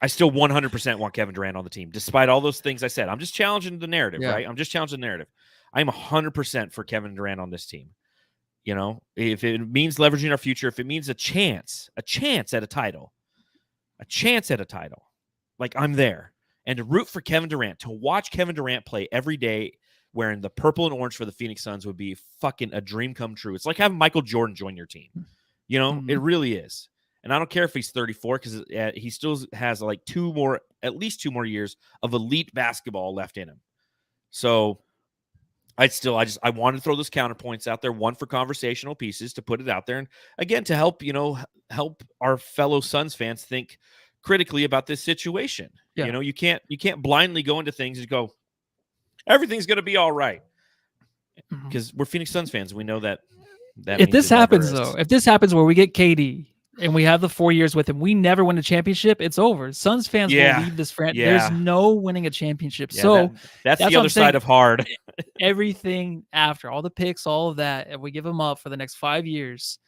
I still 100% want Kevin Durant on the team, despite all those things I said. I'm just challenging the narrative, right? I'm just challenging the narrative. I'm 100% for Kevin Durant on this team. If it means leveraging our future, if it means a chance at a title, like I'm there. And to root for Kevin Durant, to watch Kevin Durant play every day wearing the purple and orange for the Phoenix Suns would be fucking a dream come true. It's like having Michael Jordan join your team. It really is. And I don't care if he's 34 because he still has like at least 2 more years of elite basketball left in him. So I wanted to throw those counterpoints out there, one for conversational pieces to put it out there. And again, to help our fellow Suns fans think critically about this situation. Yeah. You can't blindly go into things and go, everything's going to be all right. Because we're Phoenix Suns fans. We know that if this happens, though, if this happens where we get KD and we have the 4 years with him, we never win a championship, it's over. Suns fans will leave this franchise. Yeah. There's no winning a championship. Yeah, so that's the other side of hard. Everything after, all the picks, all of that, if we give them up for the next 5 years,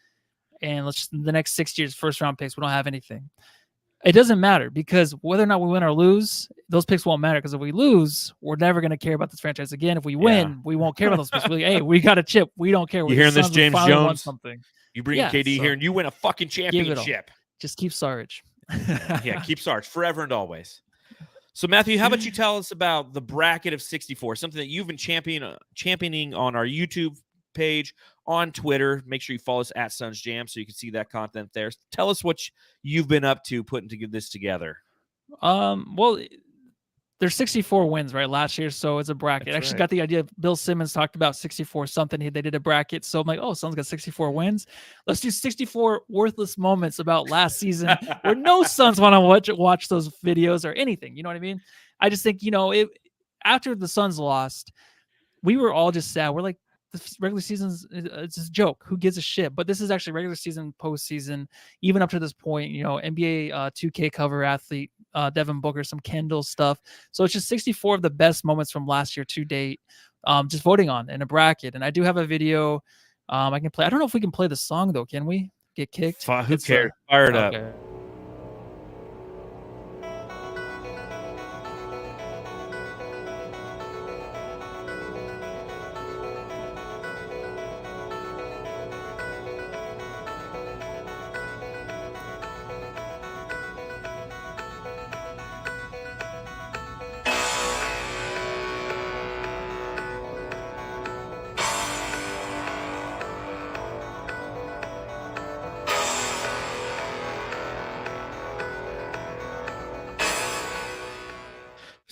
and the next 6 years, first round picks, we don't have anything. It doesn't matter, because whether or not we win or lose, those picks won't matter, because if we lose, we're never going to care about this franchise again. If we win, we won't care about those picks. We're like, hey, we got a chip. We don't care. You hearing this, James Jones? Something. You bring KD here and you win a fucking championship. Just keep Sarge. Keep Sarge forever and always. So, Matthew, how about you tell us about the bracket of 64, something that you've been championing on our YouTube page, on Twitter. Make sure you follow us at Suns Jam so you can see that content there. Tell us what you've been up to putting this together. Well, there's 64 wins, right, last year, so it's a bracket. I actually got the idea. Bill Simmons talked about 64 something. They did a bracket, so I'm like, oh, Suns got 64 wins. Let's do 64 worthless moments about last season where no Suns want to watch those videos or anything. You know what I mean? I just think, after the Suns lost, we were all just sad. We're like, the regular season's it's a joke. Who gives a shit? But this is actually regular season, postseason, even up to this point. NBA 2K cover athlete Devin Booker, some Kendall stuff. So it's just 64 of the best moments from last year to date. Just voting on in a bracket, and I do have a video I can play. I don't know if we can play the song though. Can we get kicked? Who cares? Fire it up.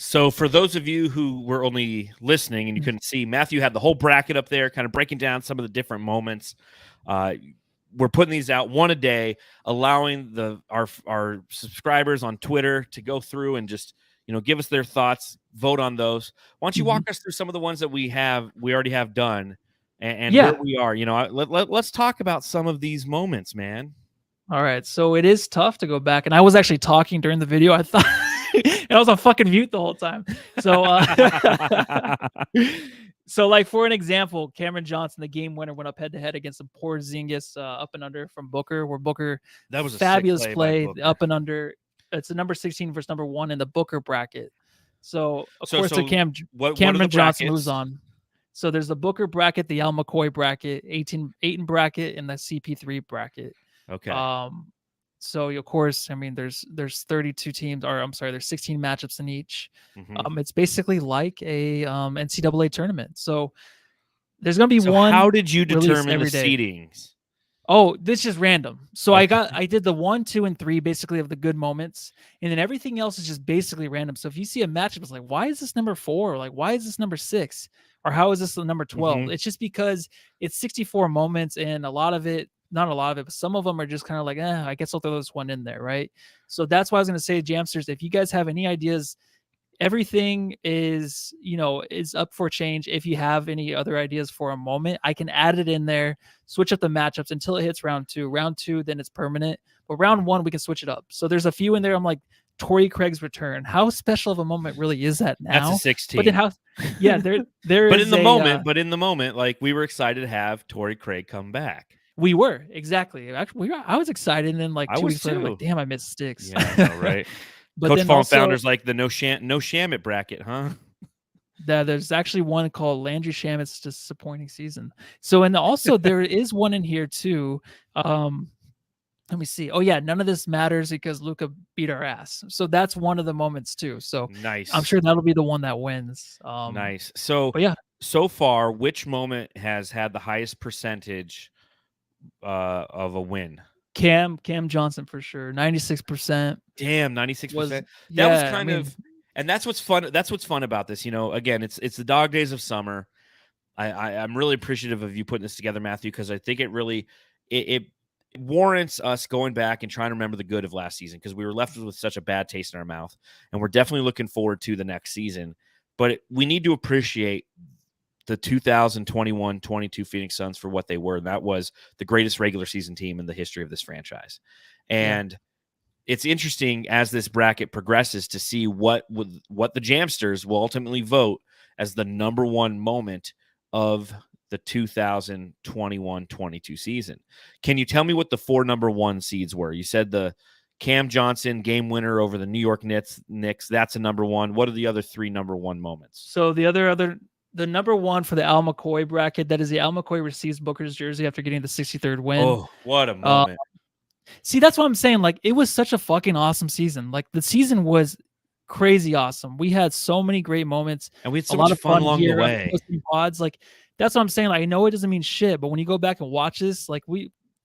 So for those of you who were only listening and you couldn't see, Matthew had the whole bracket up there, kind of breaking down some of the different moments. We're putting these out one a day, allowing our subscribers on Twitter to go through and just give us their thoughts, vote on those. Why don't you walk us through some of the ones that we already have done, and where we are? Let's talk about some of these moments, man. All right, so it is tough to go back, and I was actually talking during the video. I thought, and I was on fucking mute the whole time. So, so like for an example, Cameron Johnson, the game winner, went up head to head against the Porzingis up and under from Booker, where Booker that was a fabulous sick play up and under. It's the number 16 versus number 1 in the Booker bracket. So of course, Cameron Johnson moves on. So there's the Booker bracket, the Al McCoy bracket, Ayton bracket, and the CP3 bracket. Okay. So of course, I mean, there's 32 teams, or I'm sorry, there's 16 matchups in each. It's basically like a NCAA tournament. So there's gonna be one. How did you determine the seedings? Oh, this is random. So I did the 1, 2, and 3 basically of the good moments, and then everything else is just basically random. So if you see a matchup, it's like, why is this number 4? Or like, why is this number 6? Or how is this the number 12? It's just because it's 64 moments, and a lot of it. Not a lot of it, but some of them are just kind of like, I guess I'll throw this one in there, right? So that's why I was going to say, Jamsters, if you guys have any ideas, everything is up for change. If you have any other ideas for a moment, I can add it in there, switch up the matchups until it hits round 2. Round 2, then it's permanent. But round 1, we can switch it up. So there's a few in there. I'm like, Torrey Craig's return. How special of a moment really is that now? That's a 16. But then how? Yeah, there. But in the moment, like we were excited to have Torrey Craig come back. We were, exactly. Actually, I was excited, and then like 2 weeks later, I'm like, damn, I missed Sticks. Yeah, I know, right? But Coach Fall Founders like the no Shamit bracket, huh? There's actually one called Landry Shamit's disappointing season. So, and also there is one in here too. Let me see. Oh yeah, none of this matters because Luka beat our ass. So that's one of the moments too. So nice. I'm sure that'll be the one that wins. Nice. So, but yeah. So far, which moment has had the highest percentage of a win? Cam Johnson for sure, 96%. Damn, 96%. That was kind of, and that's what's fun. That's what's fun about this. Again, it's the dog days of summer. I'm really appreciative of you putting this together, Matthew, because I think it really it warrants us going back and trying to remember the good of last season, because we were left with such a bad taste in our mouth, and we're definitely looking forward to the next season. But we need to appreciate the 2021-22 Phoenix Suns for what they were. And that was the greatest regular season team in the history of this franchise. And it's interesting as this bracket progresses to see what the Jamsters will ultimately vote as the number 1 moment of the 2021-22 season. Can you tell me what the 4 number 1 seeds were? You said the Cam Johnson game winner over the New York Knicks. That's a number 1. What are the other 3 number 1 moments? So the number 1 for the Al McCoy bracket, that is the Al McCoy receives Booker's jersey after getting the 63rd win. Oh, what a moment. See, that's what I'm saying. Like, it was such a fucking awesome season. Like, the season was crazy awesome. We had so many great moments. And we had so much fun along the way. Pods. Like, that's what I'm saying. Like, I know it doesn't mean shit, but when you go back and watch this, like,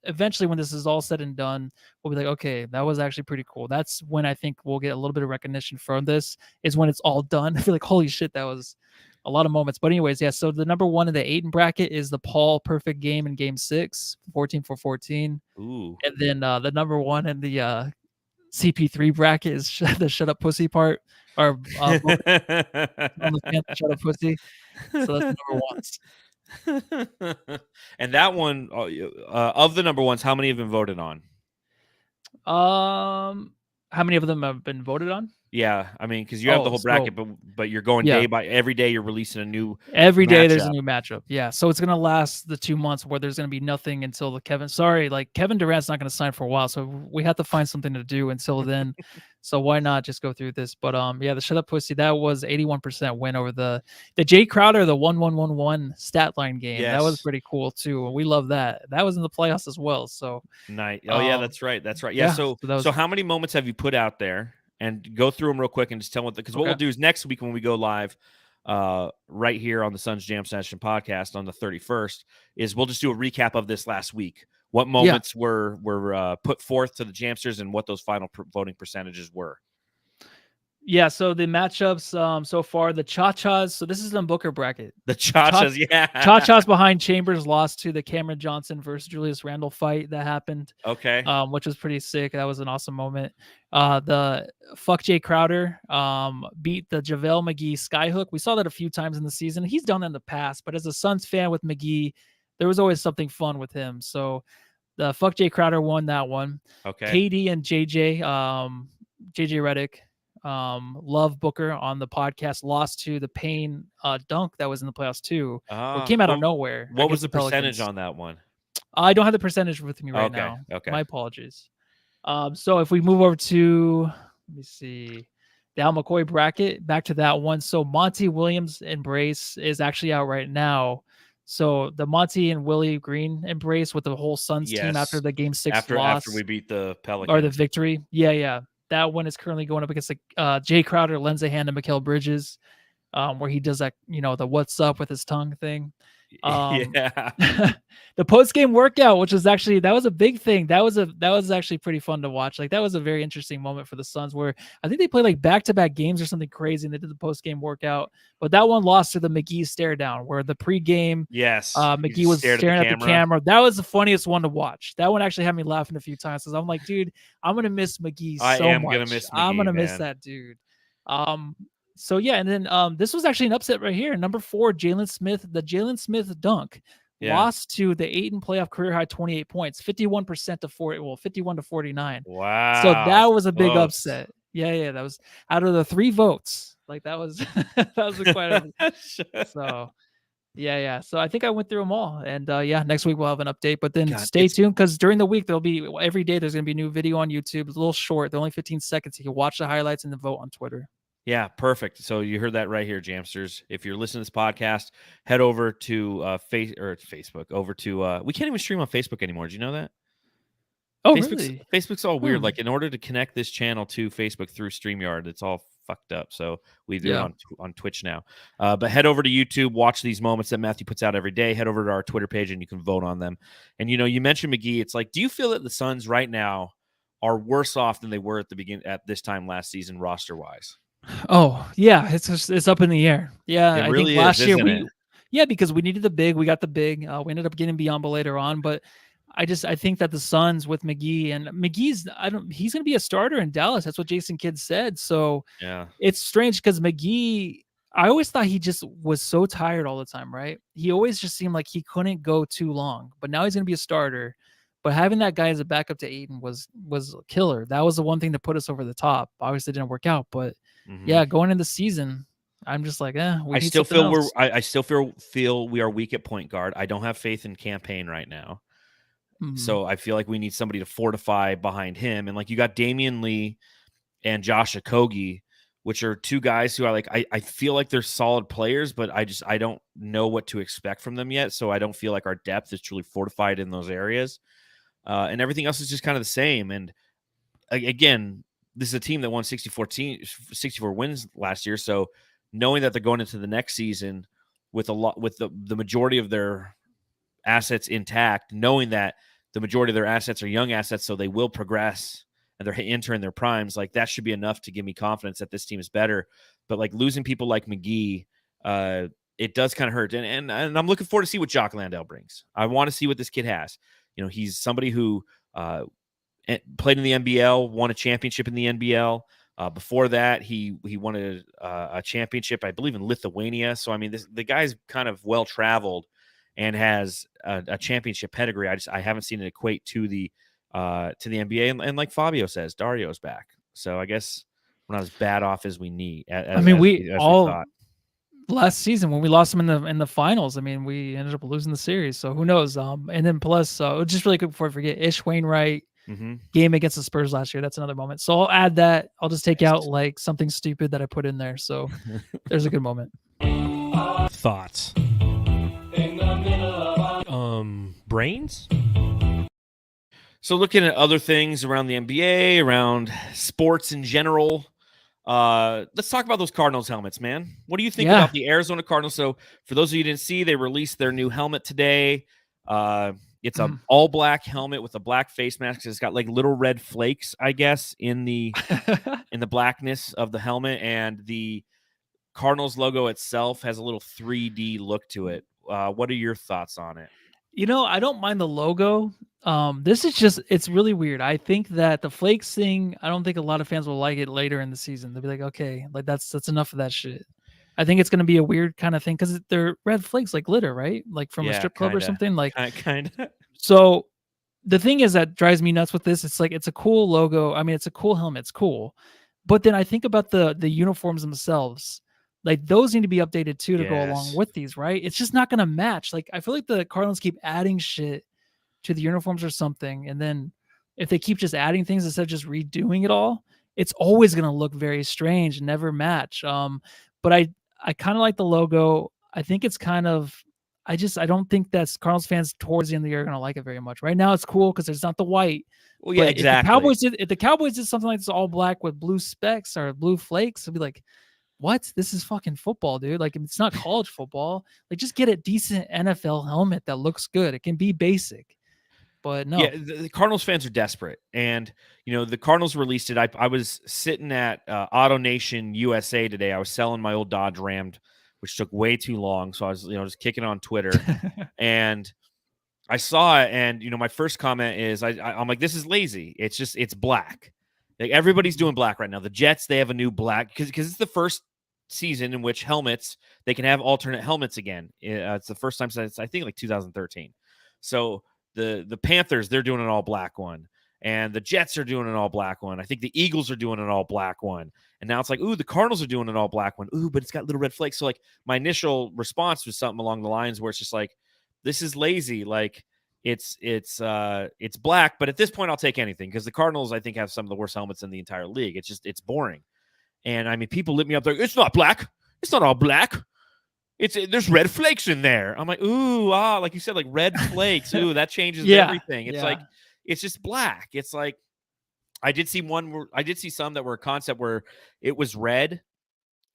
eventually when this is all said and done, we'll be like, okay, that was actually pretty cool. That's when I think we'll get a little bit of recognition from this, is when it's all done. I feel like, holy shit, that was a lot of moments. But anyways, yeah, so the number 1 in the Ayton bracket is the Paul perfect game in game 6, 14 for 14. Ooh. And then the number 1 in the CP3 bracket is the shut up pussy part, or on the shut up pussy. So that's the number 1s. And that one, of the number 1s, how many have been voted on? How many of them have been voted on? Yeah, I mean, because you have the whole bracket, but you're going every day. You're releasing a new. Every day there's a new matchup. Yeah, so it's gonna last the 2 months where there's gonna be nothing until the Kevin Durant's not gonna sign for a while, so we have to find something to do until then. So why not just go through this? But the shut up pussy, that was 81% win over the Jay Crowder, the 1-1-1-1 stat line game. Yes. That was pretty cool too. We love that. That was in the playoffs as well. So nice. Oh yeah, that's right. Yeah. So how many moments have you put out there? And go through them real quick and just tell them, because what we'll do is next week when we go live right here on the Suns Jam Session podcast on the 31st, is we'll just do a recap of this last week. What moments were put forth to the Jamsters and what those final voting percentages were. Yeah, so the matchups so far, the Cha-Chas, so this is the Booker bracket. The Cha-Chas, yeah. Cha-Chas behind Chambers lost to the Cameron Johnson versus Julius Randle fight that happened. Okay. Which was pretty sick. That was an awesome moment. The Fuck Jay Crowder beat the JaVale McGee Skyhook. We saw that a few times in the season. He's done that in the past, but as a Suns fan with McGee, there was always something fun with him. So the Fuck Jay Crowder won that one. Okay. KD and JJ Redick, Love Booker on the podcast lost to the Payne dunk that was in the playoffs too. It came out of nowhere. What was the percentage on that one? I don't have the percentage with me right now. Okay. My apologies. So if we move over to, let me see, the Al McCoy bracket, back to that one. So Monty Williams embrace is actually out right now. So the Monty and Willie Green embrace with the whole Suns team after the Game 6 loss. After we beat the Pelicans. Or the victory. Yeah. That one is currently going up against Jay Crowder, lends a hand to Mikal Bridges, where he does that, the what's up with his tongue thing. The post-game workout, which was actually, that was a big thing. That was actually pretty fun to watch. Like, that was a very interesting moment for the Suns, where I think they played like back-to-back games or something crazy, and they did the post-game workout. But that one lost to the McGee stare down, where the pre-game, McGee was staring at the camera. That was the funniest one to watch. That one actually had me laughing a few times, because I'm like, dude, I'm gonna miss McGee so much. Gonna miss McGee, I'm gonna miss that dude. So yeah, and then this was actually an upset right here. Number 4, Jalen Smith, the Jalen Smith dunk. Lost to the Ayton playoff career high 28 points, 51% to 51 to 49. Wow. So that was a big upset. Yeah. That was out of the 3 votes. Like, that was quite a so yeah. So I think I went through them all. And next week we'll have an update. But then stay tuned, because during the week every day there's gonna be a new video on YouTube. It's a little short, they're only 15 seconds. You can watch the highlights and then vote on Twitter. Yeah, perfect. So you heard that right here, Jamsters. If you're listening to this podcast, head over to Facebook. Over to we can't even stream on Facebook anymore. Did you know that? Oh, really? Facebook's all weird. Like, in order to connect this channel to Facebook through StreamYard, it's all fucked up. So we do it on Twitch now. But head over to YouTube, watch these moments that Matthew puts out every day. Head over to our Twitter page and you can vote on them. And you mentioned McGee. It's like, do you feel that the Suns right now are worse off than they were at this time last season, roster wise? Oh yeah, it's up in the air. Yeah, it really I think last year because we needed the big, we got the big. We ended up getting Biyombo later on, but I think that the Suns with McGee, and he's going to be a starter in Dallas. That's what Jason Kidd said. So yeah, it's strange because McGee, I always thought he just was so tired all the time, right? He always just seemed like he couldn't go too long, but now he's going to be a starter. But having that guy as a backup to Ayton was a killer. That was the one thing that put us over the top. Obviously, it didn't work out, but yeah, going into the season, I'm just like, I still feel we are weak at point guard. I don't have faith in Campaign right now. So I feel like we need somebody to fortify behind him. And like, you got Damian Lee and Josh Okogie, which are 2 guys who I feel like they're solid players, but I don't know what to expect from them yet. So I don't feel like our depth is truly fortified in those areas. And everything else is just kind of the same. And again, this is a team that won 64 wins last year. So knowing that they're going into the next season with the majority of their assets intact, knowing that the majority of their assets are young assets, so they will progress and they're entering their primes, like, that should be enough to give me confidence that this team is better. But like, losing people like McGee, it does kind of hurt. And I'm looking forward to see what Jock Landale brings. I want to see what this kid has. He's somebody who played in the NBL, won a championship in the NBL. Before that, he won a championship, I believe, in Lithuania. So, I mean, the guy's kind of well-traveled and has a championship pedigree. I haven't seen it equate to the NBA. And like Fabio says, Dario's back. So I guess we're not as bad off as we need. We thought. Last season when we lost them in the finals, I mean, we ended up losing the series. So who knows? And then plus, just really quick before I forget, Ish Wainwright game against the Spurs last year. That's another moment. So I'll add that. I'll just take out like something stupid that I put in there. So there's a good moment. Thoughts. Brains. So looking at other things around the NBA, around sports in general. Let's talk about those Cardinals helmets, man. What do you think about the Arizona Cardinals? So for those of you who didn't see, they released their new helmet today. It's a all black helmet with a black face mask. It's got like little red flakes, I guess, in the blackness of the helmet, and the Cardinals logo itself has a little 3D look to it. What are your thoughts on it? I don't mind the logo. This is just, it's really weird. I think that the flakes thing, I don't think a lot of fans will like it later in the season. They'll be like, okay, like that's enough of that shit. I think it's going to be a weird kind of thing because they're red flakes, like glitter, right? Like from a strip club or something. Like, kind of. So the thing is that drives me nuts with this. It's like, it's a cool logo. I mean, it's a cool helmet. It's cool. But then I think about the uniforms themselves. Like those need to be updated too to go along with these, right? It's just not going to match. Like I feel like the Cardinals keep adding shit to the uniforms or something, and then if they keep just adding things instead of just redoing it all, it's always going to look very strange and never match. But I kind of like the logo. I think it's kind of, I don't think that Cardinals fans towards the end of the year are going to like it very much. Right now it's cool because it's not the white. Well, yeah, exactly. If the Cowboys did something like this all black with blue specks or blue flakes, it'd be like, what? This is fucking football, dude. Like, it's not college football. Like, just get a decent NFL helmet that looks good. It can be basic, but no. Yeah, the Cardinals fans are desperate. And, the Cardinals released it. I was sitting at Auto Nation USA today. I was selling my old Dodge Ram, which took way too long. So I was, just kicking on Twitter. And I saw it. And, my first comment is, I'm like, this is lazy. It's black. Like, everybody's doing black right now. The Jets, they have a new black because it's the first season in which helmets, they can have alternate helmets again. It's the first time since I think like 2013. So the Panthers, they're doing an all black one, and the Jets are doing an all black one. I think the Eagles are doing an all black one, and now it's like, ooh, the Cardinals are doing an all black one. Ooh, but it's got little red flakes. So like my initial response was something along the lines where it's just like, this is lazy. Like it's black, but at this point I'll take anything because the Cardinals, I think, have some of the worst helmets in the entire league. It's boring. And I mean, people lit me up. They're like, it's not black. It's not all black. There's red flakes in there. I'm like, ooh, like you said, like red flakes. Ooh, that changes everything. It's like, it's just black. It's like, I did see some that were a concept where it was red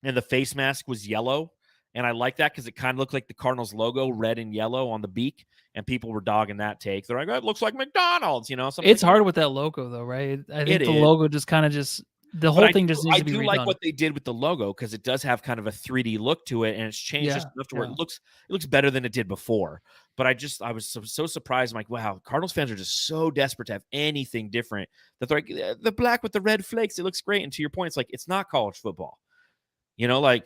and the face mask was yellow. And I like that because it kind of looked like the Cardinals logo, red and yellow on the beak. And people were dogging that take. They're like, oh, it looks like McDonald's, It's hard with that logo though, right? I think the logo just kind of the whole thing just needs to be redone. I do like what they did with the logo because it does have kind of a 3D look to it, and it's changed just enough to where it looks better than it did before. But I was so surprised. I'm like, wow, Cardinals fans are just so desperate to have anything different that they're like, the black with the red flakes, it looks great. And to your point, it's like, it's not college football, like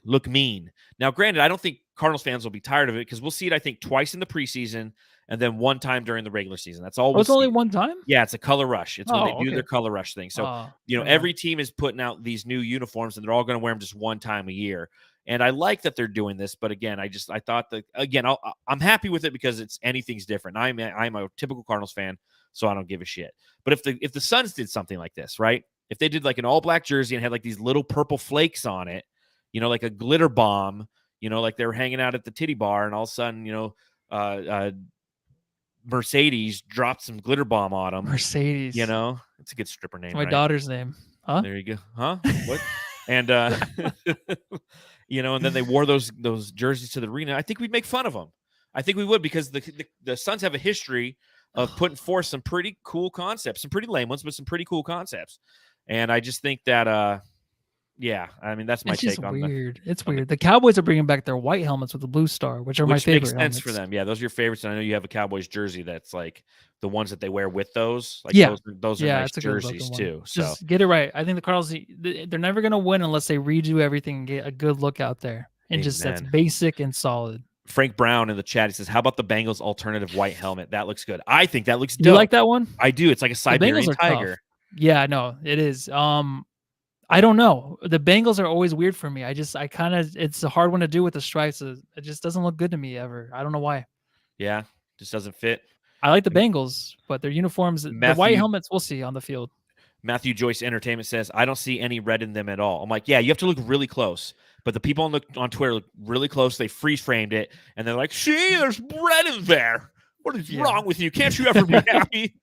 look mean. Now, granted, I don't think Cardinals fans will be tired of it because we'll see it, I think, twice in the preseason and then one time during the regular season. That's all. It's only one time? Yeah, it's a color rush. It's when they do their color rush thing. So, every team is putting out these new uniforms and they're all going to wear them just one time a year. And I like that they're doing this, but again, I thought that, again, I'm happy with it because anything's different. I'm a typical Cardinals fan, so I don't give a shit. But if the Suns did something like this, right? If they did like an all black jersey and had like these little purple flakes on it, like a glitter bomb, like they were hanging out at the titty bar and all of a sudden, Mercedes dropped some glitter bomb on them. Mercedes. It's a good stripper name. It's my daughter's name. Huh? There you go. Huh? What? And, and then they wore those jerseys to the arena. I think we'd make fun of them. I think we would because the Suns have a history of putting forth some pretty cool concepts, some pretty lame ones, but some pretty cool concepts. And I just think that, I mean, that's my take on weird. It's weird. The Cowboys are bringing back their white helmets with the blue star, which my favorite. Makes sense for them. Yeah, those are your favorites. And I know you have a Cowboys jersey that's like the ones that they wear with those. Like those are nice jerseys too. So just get it right. I think the Cardinals, they're never going to win unless they redo everything and get a good look out there. And just that's basic and solid. Frank Brown in the chat, he says, how about the Bengals alternative white helmet? That looks good. I think that looks dope. You like that one? I do. It's like a Siberian tiger. Tough. Yeah, no, it is. I don't know. The Bengals are always weird for me. It's a hard one to do with the stripes. It just doesn't look good to me ever. I don't know why. Yeah, just doesn't fit. I like the Bengals, but their uniforms, the white helmets, we'll see on the field. Matthew Joyce Entertainment says, I don't see any red in them at all. I'm like, yeah, you have to look really close. But the people on Twitter look really close. They freeze framed it, and they're like, see, there's red in there. What is wrong with you? Can't you ever be happy?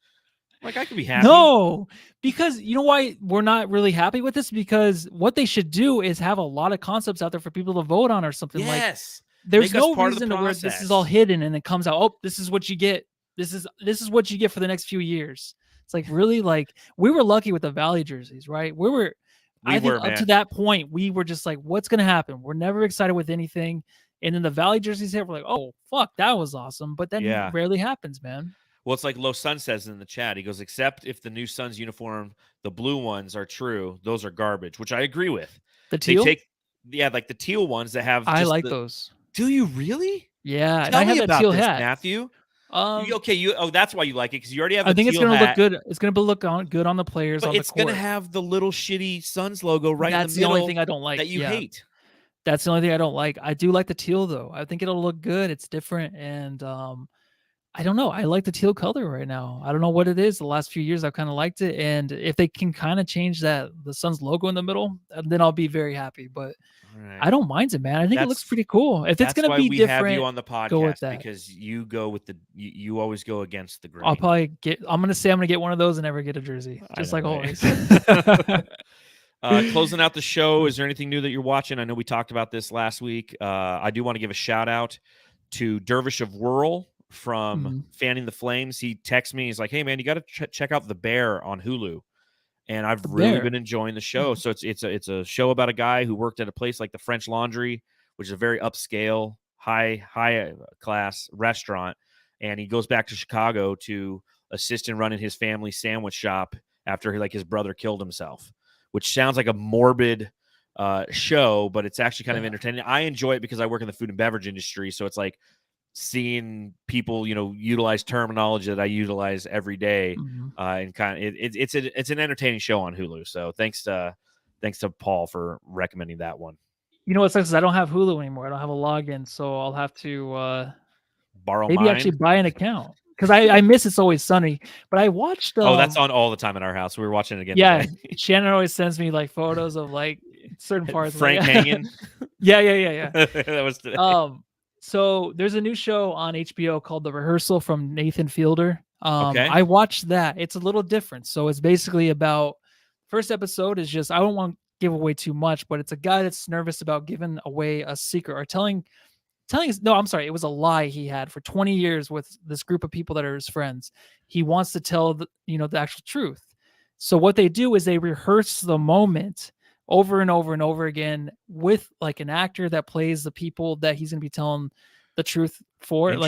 Like, I can be happy. No, because you know why we're not really happy with this? Because what they should do is have a lot of concepts out there for people to vote on or something. Yes. there's Make us no part of the reason to where this is all process. hidden and it comes out. Oh, this is what you get. This is what you get for the next few years. It's like really like we were lucky with the Valley jerseys, right? I think up to man. that point, we were just like, what's gonna happen? We're never excited with anything. And then the Valley jerseys hit, we're like, oh fuck, that was awesome. But then Yeah. rarely happens, man. Well, it's like Low Sun says in the chat. He goes, except if the new Suns uniform, the blue ones are true. Those are garbage, which I agree with. The teal? Like the teal ones that have I just like those. Do you really? Yeah. And Tell I have me that about teal this, hat. Matthew. Okay, that's why you like it, because you already have the I think it's teal gonna hat. look good. It's gonna look good on the players But on the it's court. gonna have the little shitty Suns logo right in the middle. That's the only thing I don't like. That you hate. That's the only thing I don't like. I do like the teal though. I think it'll look good. It's different, and I don't know. I like the teal color right now. I don't know what it is. The last few years I've kind of liked it, and if they can kind of change the Suns logo in the middle, then I'll be very happy. But Right. I don't mind it, man. I think it looks pretty cool. If it's gonna be we different, have you on the podcast, go with that. because you go with you always go against the grain. I'll probably I'm gonna get one of those and never get a jersey, just like always. Closing out the show, is there anything new that you're watching? I know we talked about this last week. I do want to give a shout out to Dervish of Whirl from Fanning the Flames. He texts me. He's like, "Hey man, you got to check out The Bear on Hulu." And I've really been enjoying the show. So it's a show about a guy who worked at a place like the French Laundry, which is a very upscale, high class restaurant, and he goes back to Chicago to assist in running his family sandwich shop after his brother killed himself, which sounds like a morbid show, but it's actually kind of entertaining. I enjoy it because I work in the food and beverage industry, so it's like seeing people, utilize terminology that I utilize every day, and kind of it's an entertaining show on Hulu. So thanks to Paul for recommending that one. You know what sucks is I don't have Hulu anymore. I don't have a login, so I'll have to borrow maybe mine. Actually buy an account, because I miss It's Always Sunny. But I watched. That's on all the time in our house. We were watching it again. Yeah, today. Shannon always sends me photos of certain parts. Frank hanging. Yeah. That was today. So there's a new show on HBO called The Rehearsal from Nathan Fielder. Okay. I watched that. It's a little different. So it's basically about, first episode is just, I don't want to give away too much, but it's a guy that's nervous about giving away a secret or telling no, I'm sorry, it was a lie he had for 20 years with this group of people that are his friends. He wants to tell the actual truth. So what they do is they rehearse the moment over and over and over again with an actor that plays the people that he's going to be telling the truth for. And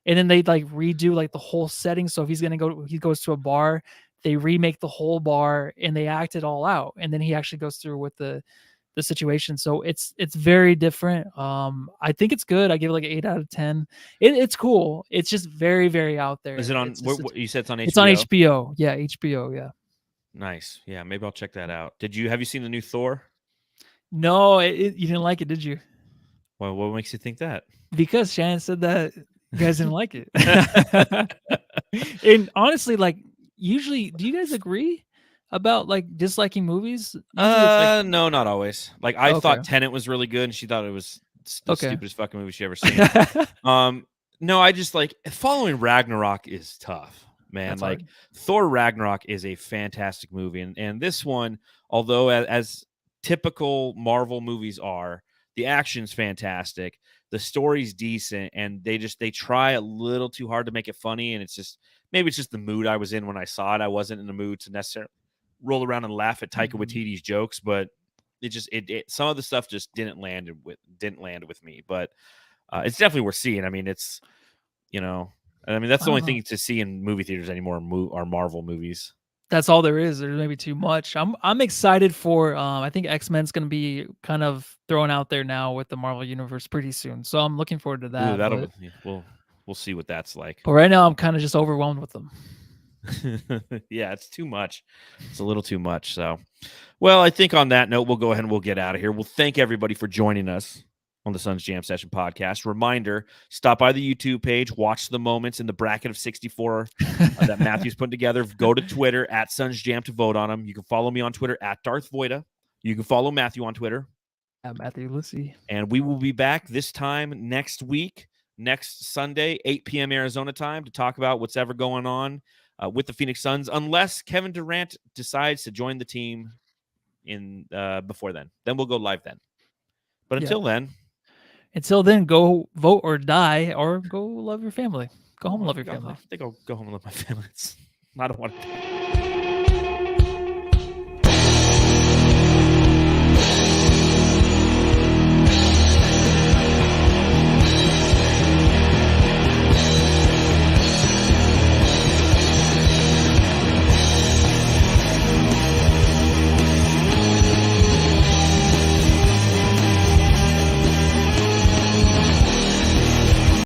then they redo the whole setting. So if he goes to a bar, they remake the whole bar and they act it all out. And then he actually goes through with the situation. So it's very different. I think it's good. I give it 8 out of 10. It's cool. It's just very, very out there. Is it on? You said it's on HBO. It's on HBO. Yeah, HBO. Yeah. Nice. Yeah, maybe I'll check that out. Have you seen the new Thor? No, you didn't like it, did you? Well, what makes you think that? Because Shannon said that you guys didn't like it. And honestly, usually, do you guys agree about disliking movies? No, not always. I thought Tenet was really good, and she thought it was the stupidest fucking movie she ever seen. No, I just following Ragnarok is tough. Man, Thor Ragnarok is a fantastic movie, and this one, although as typical Marvel movies are, the action's fantastic, the story's decent, and they try a little too hard to make it funny, and maybe it's just the mood I was in when I saw it. I wasn't in the mood to necessarily roll around and laugh at Taika Waititi's jokes, but it some of the stuff just didn't land with me, but it's definitely worth seeing. I mean, that's the only thing to see in movie theaters anymore are Marvel movies. That's all there is. There's maybe too much. I'm excited for. I think X-Men's going to be kind of thrown out there now with the Marvel universe pretty soon. So I'm looking forward to that. Ooh, we'll see what that's like. But right now I'm kind of just overwhelmed with them. Yeah, it's too much. It's a little too much. So, well, I think on that note, we'll go ahead and we'll get out of here. We'll thank everybody for joining us on the Suns Jam Session podcast. Reminder, stop by the YouTube page, watch the moments in the bracket of 64 that Matthew's putting together. Go to Twitter at Suns Jam to vote on them. You can follow me on Twitter at Darth Voida. You can follow Matthew on Twitter at Matthew Lucy. And we will be back this time next week, next Sunday, 8 p.m. Arizona time, to talk about what's ever going on with the Phoenix Suns, unless Kevin Durant decides to join the team before then. Then we'll go live then. But until then, Until then, go vote or die, or go love your family. Go home and love your family. I think I'll go home and love my family. I don't want to.